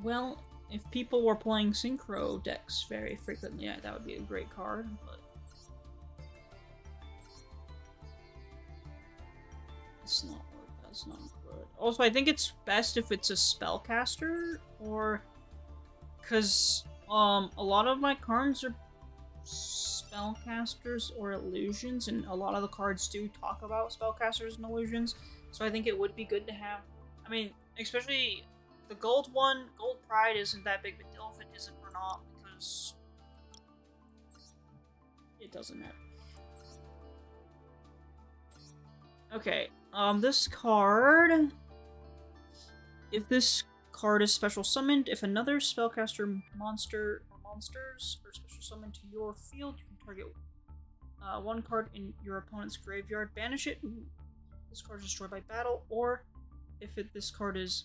Well, if people were playing Synchro decks very frequently, yeah, that would be a great card, but... That's not good. Also, I think it's best if it's a spellcaster, or because a lot of my cards are spellcasters or illusions, and a lot of the cards do talk about spellcasters and illusions. So I think it would be good to have. I mean, especially the gold one, Gold Pride isn't that big of a deal if it isn't or not, because it doesn't matter. Okay, this card... If this card is special summoned, if another spellcaster monster or monsters are special summoned to your field, you can target one card in your opponent's graveyard, banish it. This card is destroyed by battle, or if this card is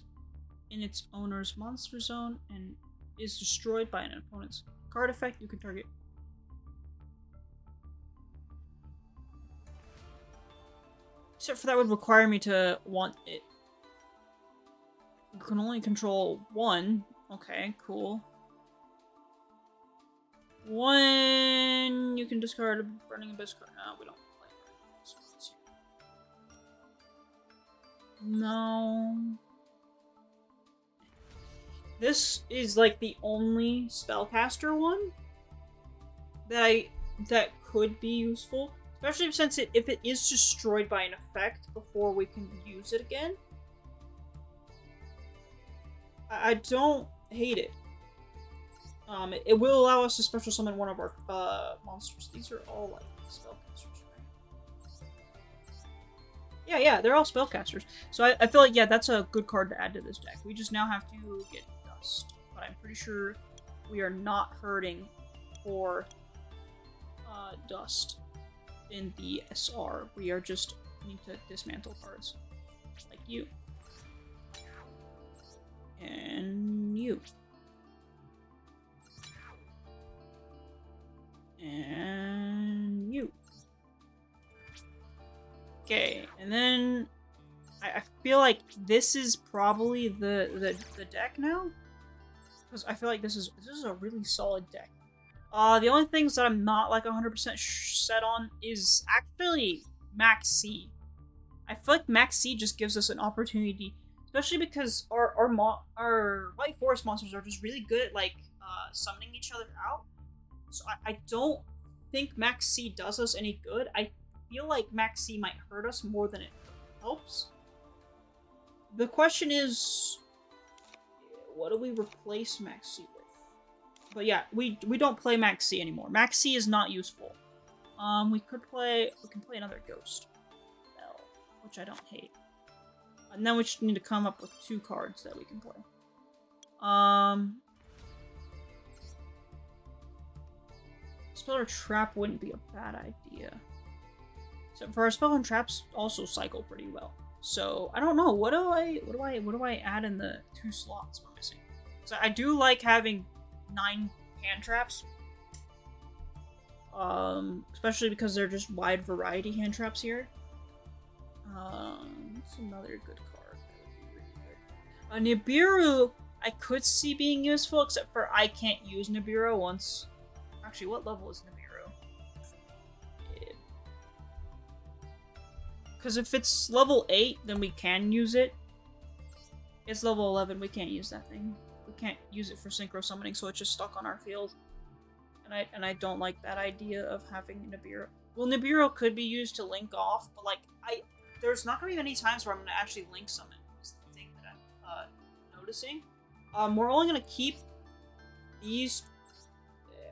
in its owner's monster zone and is destroyed by an opponent's card effect, you can target. Except for that would require me to want it. You can only control one. Okay, cool. One, you can discard a Burning Abyss card. No, we don't play Burning Abyss. No. This is like the only spellcaster one that could be useful. Especially since if it is destroyed by an effect before we can use it again. I don't hate it. It will allow us to special summon one of our monsters. These are all like spellcasters, right? Yeah, they're all spellcasters. So I feel like, yeah, that's a good card to add to this deck. We just now have to get Dust. But I'm pretty sure we are not hurting for Dust in the SR. We are just need to dismantle cards. Like you. And you. And you. Okay, and then I feel like this is probably the deck now. Because I feel like this is a really solid deck. The only things that I'm not like 100% set on is actually Max C. I feel like Max C just gives us an opportunity, especially because our White Forest monsters are just really good at like summoning each other out. So I don't think Max C does us any good. I feel like Max C might hurt us more than it helps. The question is, what do we replace Max C with? But yeah, we don't play Max C anymore. Max C is not useful. We can play another Ghost Bell, which I don't hate. And then we just need to come up with 2 cards that we can play. Spell or Trap wouldn't be a bad idea. Except for our Spell and Traps also cycle pretty well. So I don't know. What do I add in the 2 slots we're missing? So I do like having 9 hand traps. Especially because they're just wide variety hand traps here. What's another good card? That would be really good. Nibiru, I could see being useful, except for I can't use Nibiru once. Actually, what level is Nibiru? Because if it's level 8, then we can use it. It's level 11, we can't use that thing. We can't use it for synchro summoning, so it's just stuck on our field. And I don't like that idea of having Nibiru. Well, Nibiru could be used to link off, but like there's not gonna be many times where I'm gonna actually link summon. Is the thing that I'm noticing. We're only gonna keep these.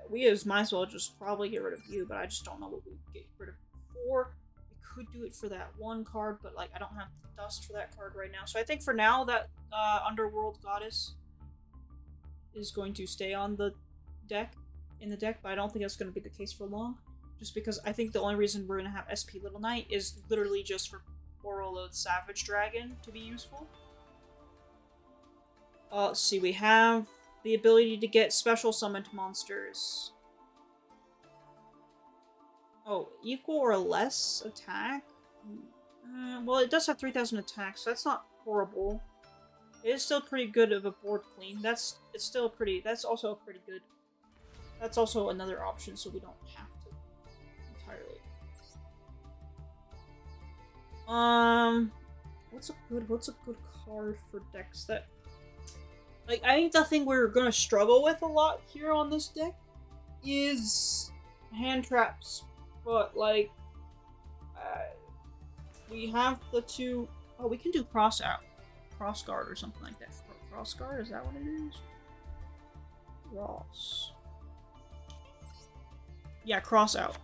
We might as well just probably get rid of you, but I just don't know what we get rid of for. We could do it for that 1 card, but like I don't have dust for that card right now. So I think for now that Underworld Goddess is going to stay on the deck. But I don't think that's going to be the case for long. Just because I think the only reason we're going to have SP Little Knight is literally just for Borreload Savage Dragon to be useful. Let's see, we have the ability to get special summoned monsters. Oh, equal or less attack? Well, it does have 3,000 attack, so that's not horrible. It is still pretty good of a board clean. That's also pretty good. That's also another option, so we don't have to entirely. What's a good card for decks that, like, I think the thing we're gonna struggle with a lot here on this deck is hand traps, but like, we have the 2. Oh, we can do cross guard or something like that. Cross guard, is that what it is? Cross. Yeah, cross out.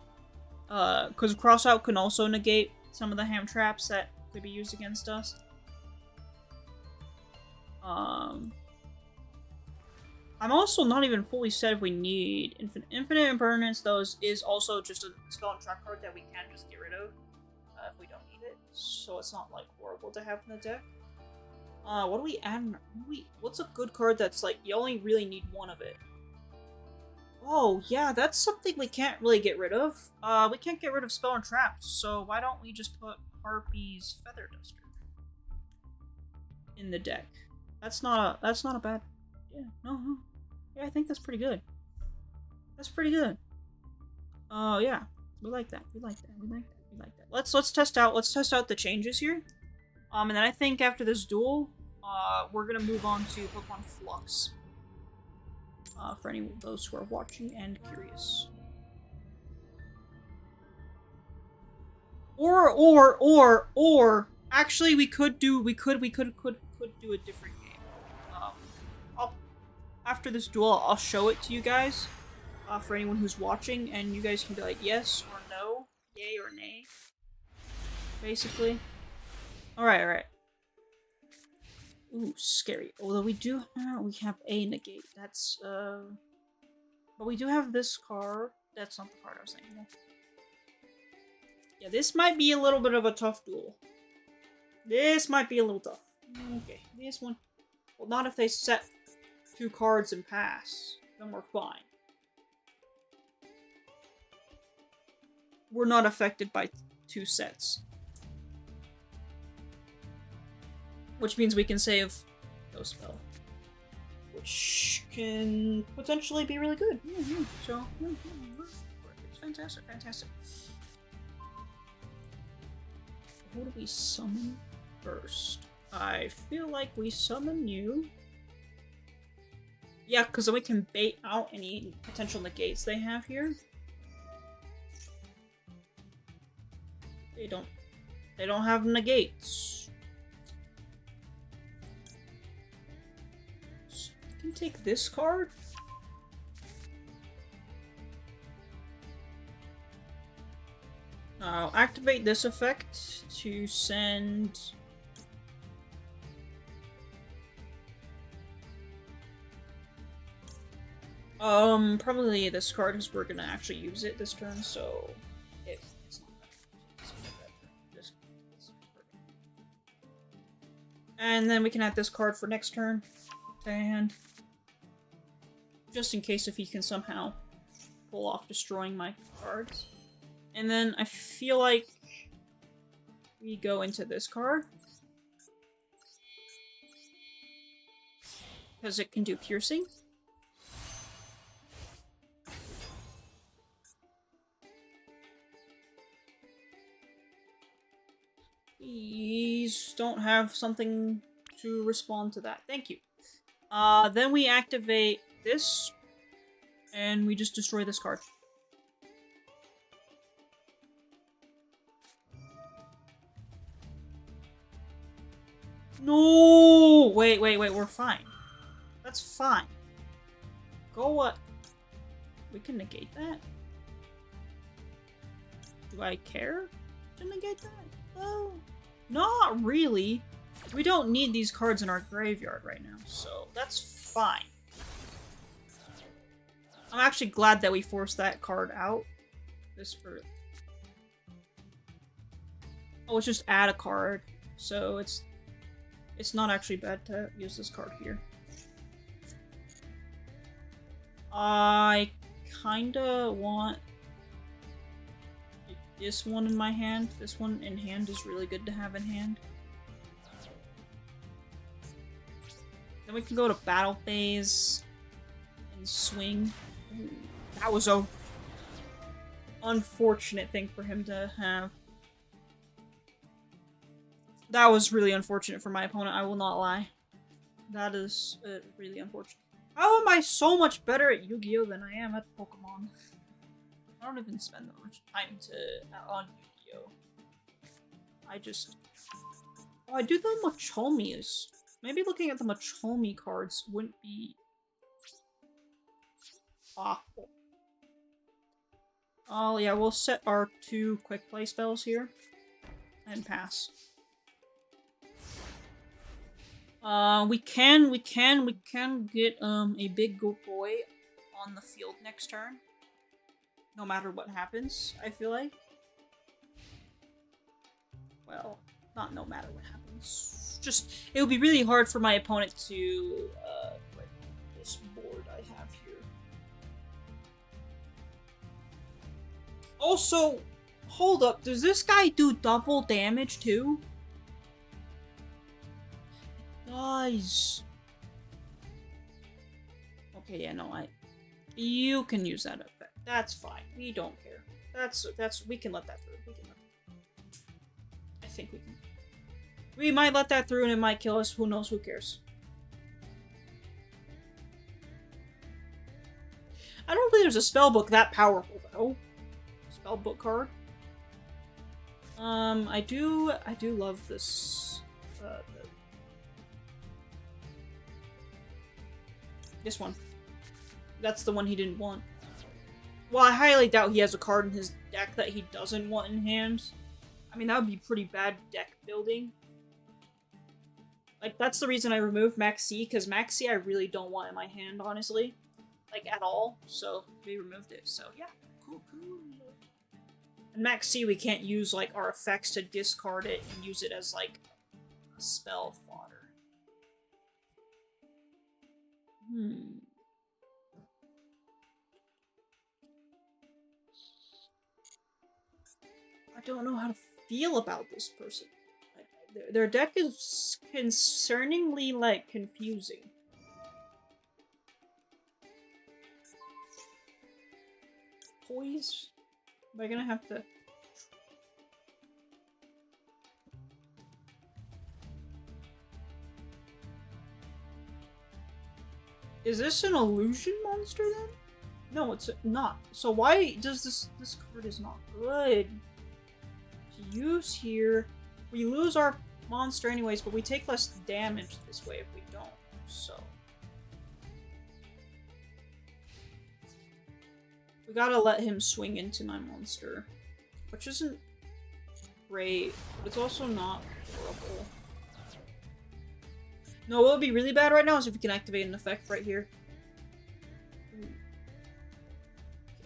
Because cross out can also negate some of the ham traps that could be used against us. I'm also not even fully set if we need infinite impermanence. Though is also just a spell and trap card that we can just get rid of if we don't need it. So it's not like horrible to have in the deck. What do we add? What's a good card that's like you only really need 1 of it? Oh, yeah, that's something we can't really get rid of. We can't get rid of Spell and Traps, so why don't we just put Harpy's Feather Duster in the deck? That's not a bad... Yeah, no. Yeah, I think that's pretty good. That's pretty good. Yeah. We like that. Let's test out the changes here. And then I think after this duel, we're gonna move on to Pokemon Flux. For any of those who are watching and curious. Or actually we could do a different game. After this duel, I'll show it to you guys. For anyone who's watching, and you guys can be like yes or no, yay or nay. Basically. Alright. Ooh, scary. Although we have a negate. That's, but we do have this card. That's not the card I was thinking of. Yeah, this might be a little bit of a tough duel. This might be a little tough. Okay, this one. Well, not if they set 2 cards and pass. Then we're fine. We're not affected by 2 sets. Which means we can save Ghost Spell. Which can potentially be really good. So, it's fantastic. Who do we summon first? I feel like we summon you. Yeah, because then we can bait out any potential negates they have here. They don't. They don't have negates. So I can take this card. I'll activate this effect to send. Probably this card because we're gonna actually use it this turn, so if it's not that, and then we can add this card for next turn to hand. Just in case if he can somehow pull off destroying my cards. And then I feel like we go into this card. Because it can do piercing. Please don't have something to respond to that. Thank you. Then we activate this, and we just destroy this card. No! Wait, we're fine. That's fine. Go what? We can negate that? Do I care to negate that? Oh. Not really. We don't need these cards in our graveyard right now, so that's fine. I'm actually glad that we forced that card out this early. Oh, let's just add a card, so it's not actually bad to use this card here. I kinda want this one in my hand. This one in hand is really good to have in hand. Then we can go to battle phase and swing. Ooh, that was a unfortunate thing for him to have. That was really unfortunate for my opponent, I will not lie. That is really unfortunate. How am I so much better at Yu-Gi-Oh than I am at Pokemon? I don't even spend that much time on Yu-Gi-Oh. I just... Oh, I do the Machomis. Maybe looking at the Machomi cards wouldn't be awful. Oh yeah, we'll set our 2 quick play spells here and pass. We can get a big boy on the field next turn. No matter what happens, I feel like. Well, not no matter what happens. Just, it would be really hard for my opponent to, like, this board I have here. Also, hold up, does this guy do double damage too? Guys. Okay, yeah, no, you can use that effect. That's fine. We don't care. We can let that through. I think we can. We might let that through and it might kill us. Who knows? Who cares? I don't believe there's a spellbook that powerful though. Spellbook card. I do love this. This one. That's the one he didn't want. Well, I highly doubt he has a card in his deck that he doesn't want in hand. I mean, that would be pretty bad deck building. Like, that's the reason I removed Max C, because Max C I really don't want in my hand, honestly. Like, at all. So, we removed it. So, yeah. Cool. And Max C, we can't use, like, our effects to discard it and use it as, like, a spell fodder. I don't know how to feel about this person. Their deck is concerningly, like, confusing. Poise? Am I gonna have to... Is this an illusion monster then? No, it's not. So why does this card is not good? use here. We lose our monster anyways, but we take less damage this way if we don't, so. We gotta let him swing into my monster, which isn't great, but it's also not horrible. No, what would be really bad right now is if we can activate an effect right here. Okay,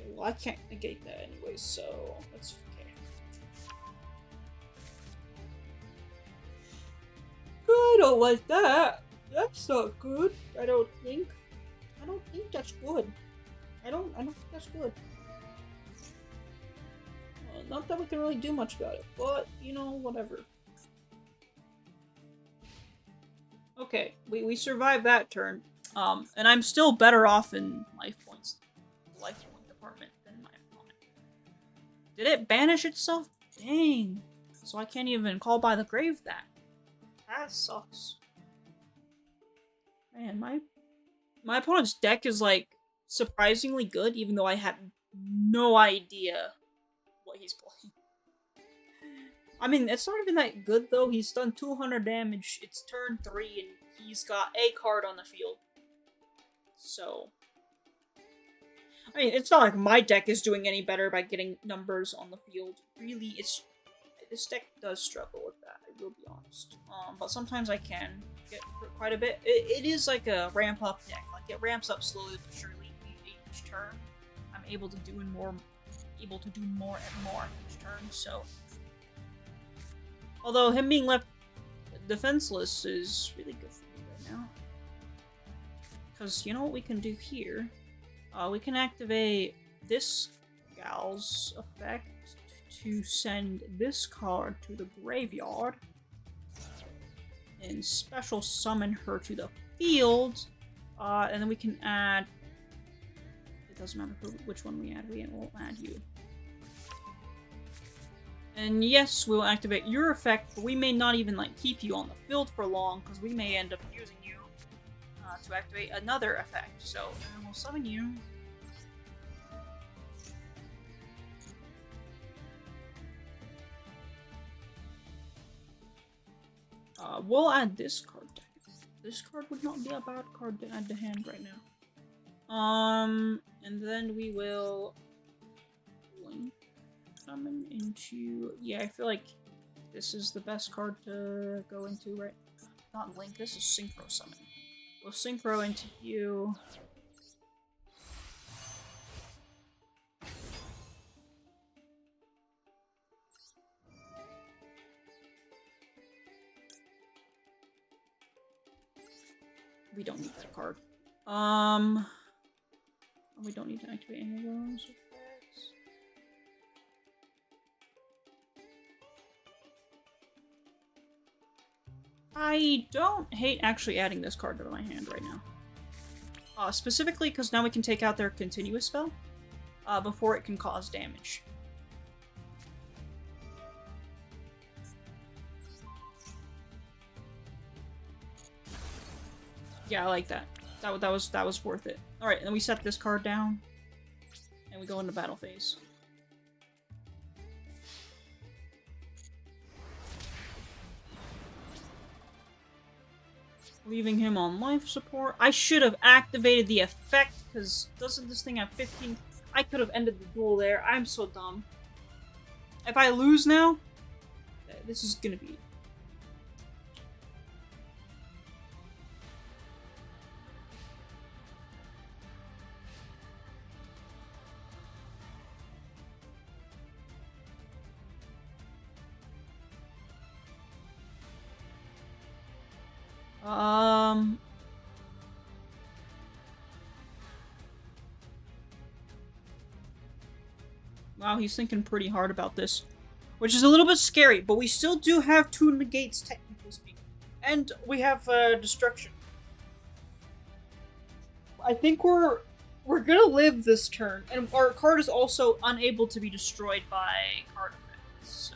well I can't negate that anyway, so that's okay. I don't like that. That's not good. I don't think that's good. I don't think that's good. Not that we can really do much about it, but, you know, whatever. Okay, we survived that turn. And I'm still better off in life points, life point department than my opponent. Did it banish itself? Dang. So I can't even call by the grave that. That sucks. Man, my opponent's deck is, like, surprisingly good, even though I had no idea what he's playing. I mean, it's not even that good, though. He's done 200 damage. It's turn 3, and he's got a card on the field. So, I mean, it's not like my deck is doing any better by getting numbers on the field. Really, this deck does struggle with that, I will be honest. But sometimes I can get quite a bit. It is like a ramp-up deck. Like, it ramps up slowly but surely each turn. I'm able to do more and more each turn, so. Although him being left defenseless is really good for me right now. Because you know what we can do here? We can activate this gal's effect to send this card to the graveyard. And special summon her to the field. And then we can add... It doesn't matter which one we add, we'll add you. And yes, we'll activate your effect, but we may not even, like, keep you on the field for long, because we may end up using you to activate another effect. So, we'll summon you. We'll add this card to hand. This card would not be a bad card to add to hand right now. And then we will link summon into... Yeah, I feel like this is the best card to go into, right? Not link, this is synchro summon. We'll synchro into you. We don't need that card. We don't need to activate any of those effects. I don't hate actually adding this card to my hand right now. Specifically because now we can take out their continuous spell before it can cause damage. Yeah, I like that. That was worth it. Alright, then we set this card down. And we go into battle phase. Leaving him on life support. I should have activated the effect, because doesn't this thing have 15? I could have ended the duel there. I'm so dumb. If I lose now, this is gonna be... Wow, he's thinking pretty hard about this. Which is a little bit scary, but we still do have 2 negates, technically speaking. And we have, destruction. I think we're gonna live this turn, and our card is also unable to be destroyed by card effects, so...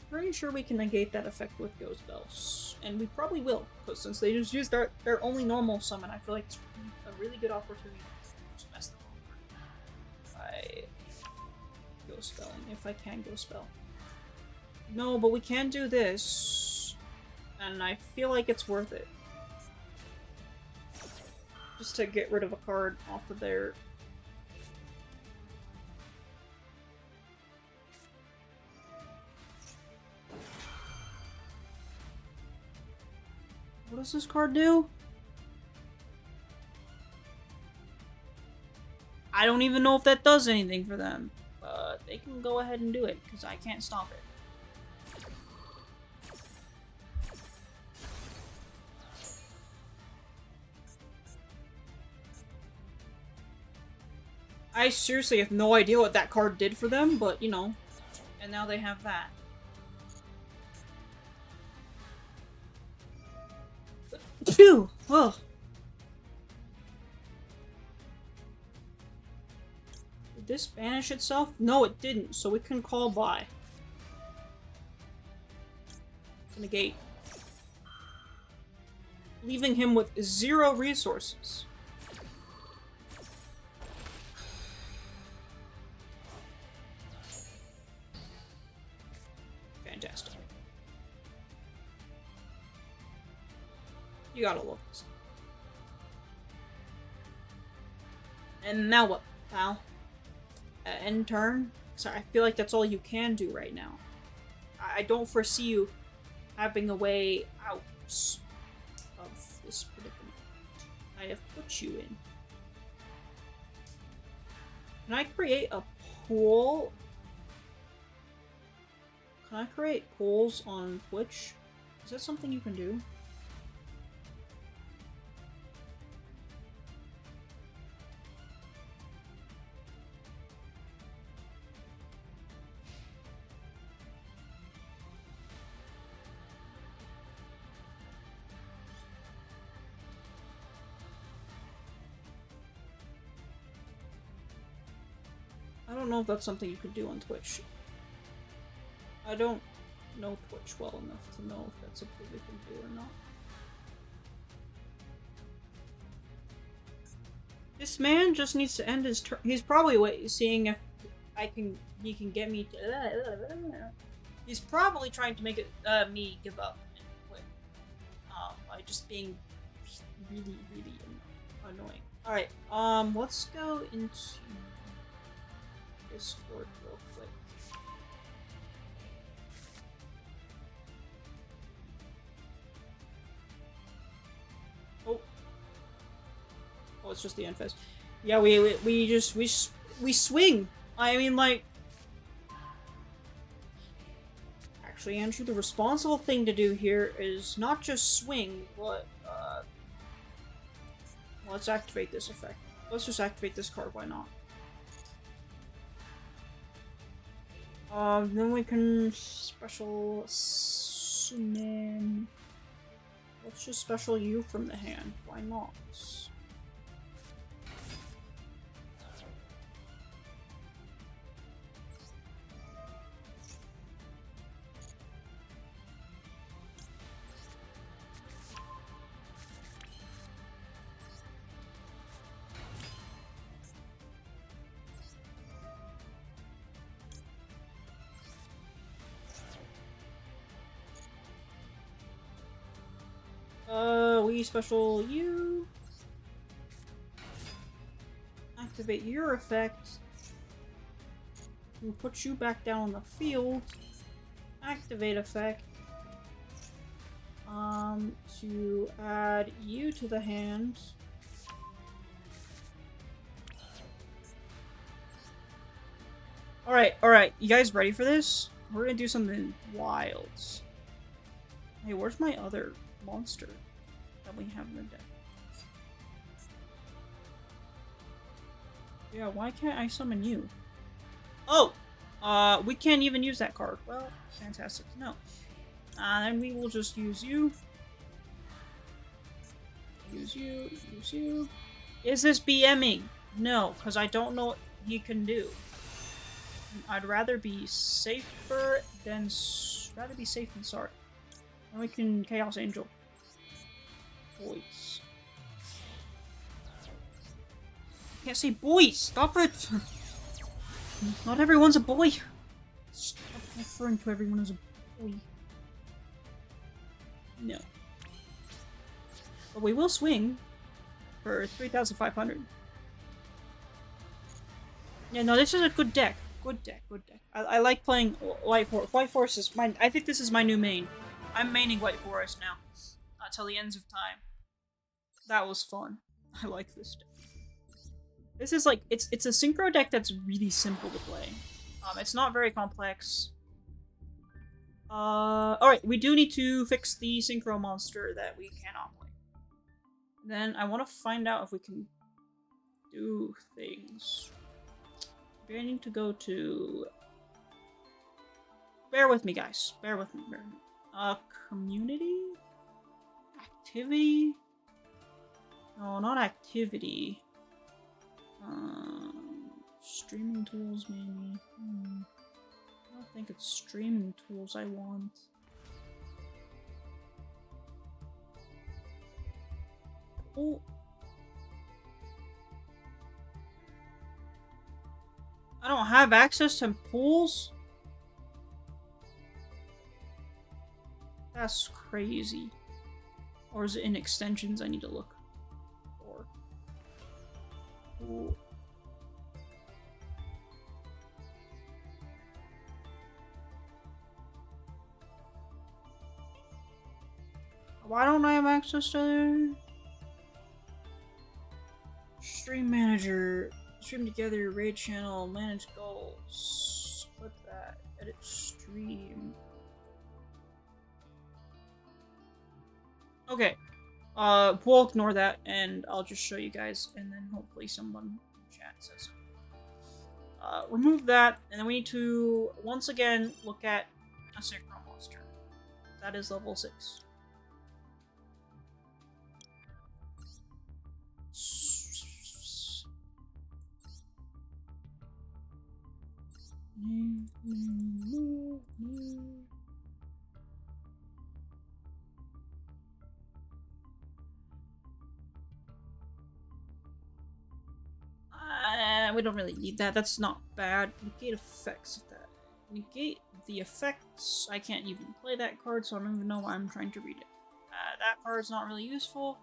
Pretty sure we can negate that effect with Ghost Bells. And we probably will, because since they just used their only normal summon, I feel like it's a really good opportunity to mess them over. I go spelling, if I can go spell. No, but we can do this, and I feel like it's worth it. Just to get rid of a card off of there. What does this card do? I don't even know if that does anything for them. But they can go ahead and do it, because I can't stop it. I seriously have no idea what that card did for them, but you know. And now they have that. Phew! Ugh. Did this banish itself? No, it didn't, so we can call by. To negate. Leaving him with 0 resources. Fantastic. You gotta love this. And now what, pal? End turn? Sorry, I feel like that's all you can do right now. I don't foresee you having a way out of this predicament I have put you in. Can I create a pool? Can I create polls on Twitch? Is that something you can do? I don't know if that's something you could do on Twitch. I don't know Twitch well enough to know if that's something we can do or not. This man just needs to end his turn. He's probably seeing if he can get me to. He's probably trying to make it me give up and quit. By just being really annoying. All right. Let's go into Discord real quick. Oh, it's just the end phase. Yeah, we swing. I mean, like, actually, Andrew, the responsible thing to do here is not just swing, but let's activate this effect. Let's just activate this card. Why not? Then we can special summon. Let's just special you from the hand. Why not? We special you. Activate your effect. We'll put you back down on the field. Activate effect. To add you to the hand. Alright. You guys ready for this? We're gonna do something wild. Hey, where's my other monster that we have in the deck? Yeah, why can't I summon you? Oh! We can't even use that card. Well, fantastic to know. Then we will just use you. Use you. Is this BMing? No, because I don't know what he can do. I'd rather be safer than sorry. And we can Chaos Angel. Voice. can't say boy! Stop it! Not everyone's a boy! Stop referring to everyone as a boy. No. But we will swing for 3,500. Yeah, no, this is a good deck. Good deck, good deck. I like playing White Forest. White Forest is my... I think this is my new main. I'm maining White Forest now. Till the ends of time. That was fun. I like this deck. This is like... It's a synchro deck that's really simple to play. It's not very complex. Alright, we do need to fix the synchro monster that we cannot play. Then I want to find out if we can do things. I need to go to... Bear with me, guys. Bear with me. Bear with me. Community? Activity? No, not activity. Streaming tools, maybe. I don't think it's streaming tools I want. Oh. I don't have access to pools? That's crazy. Or is it in extensions I need to look for? Ooh. Why don't I have access to Stream Manager? Stream together, raid channel, manage goals. Split that. Edit stream. Okay. We'll ignore that and I'll just show you guys and then hopefully someone in chat says remove that, and then we need to once again look at a synchro monster. That is level 6. We don't really need that. That's not bad. Negate effects of that. Negate the effects. I can't even play that card, so I don't even know why I'm trying to read it. That card's not really useful.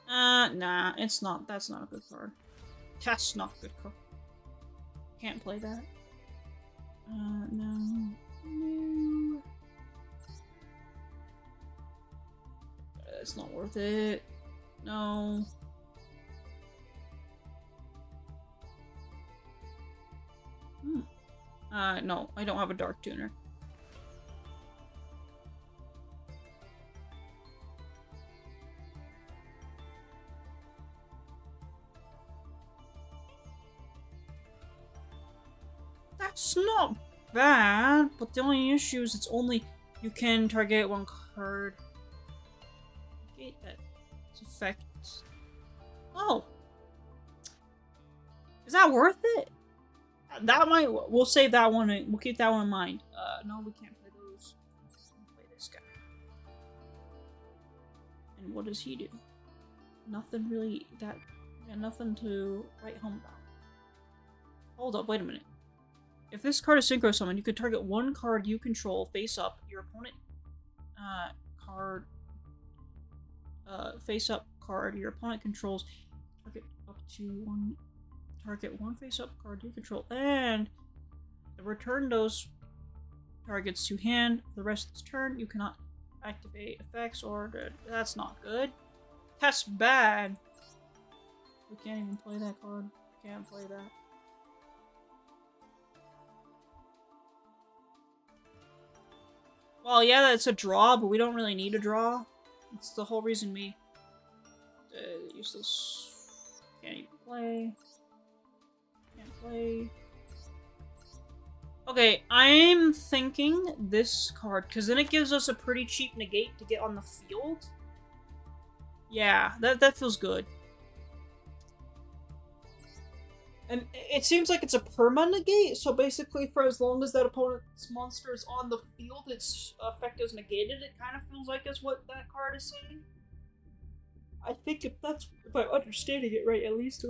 Nah, it's not. That's not a good card. That's not a good card. Can't play that. No. No. It's not worth it. No. No, I don't have a Dark Tuner. That's not bad, but the only issue is it's only you can target one card. Negate that effect. Oh, is that worth it? That might. We'll save that one. We'll keep that one in mind. No, we can't play those. We'll play this guy. And what does he do? Nothing really. That. Yeah, nothing to write home about. Hold up. Wait a minute. If this card is synchro summon, you could target one card you control face up. Your opponent card face up card your opponent controls. Target up to one. Target one face up card you control, and return those targets to hand. For the rest of this turn, you cannot activate effects or that's not good. That's bad. We can't even play that card. Can't play that. Well, yeah, that's a draw, but we don't really need a draw. It's the whole reason we use this. Can't even play. Can't play. Okay, I'm thinking this card, because then it gives us a pretty cheap negate to get on the field. Yeah, that feels good. And it seems like it's a perma negate, so basically for as long as that opponent's monster is on the field, its effect is negated. It kind of feels like is what that card is saying. I think if I'm understanding it right, at least.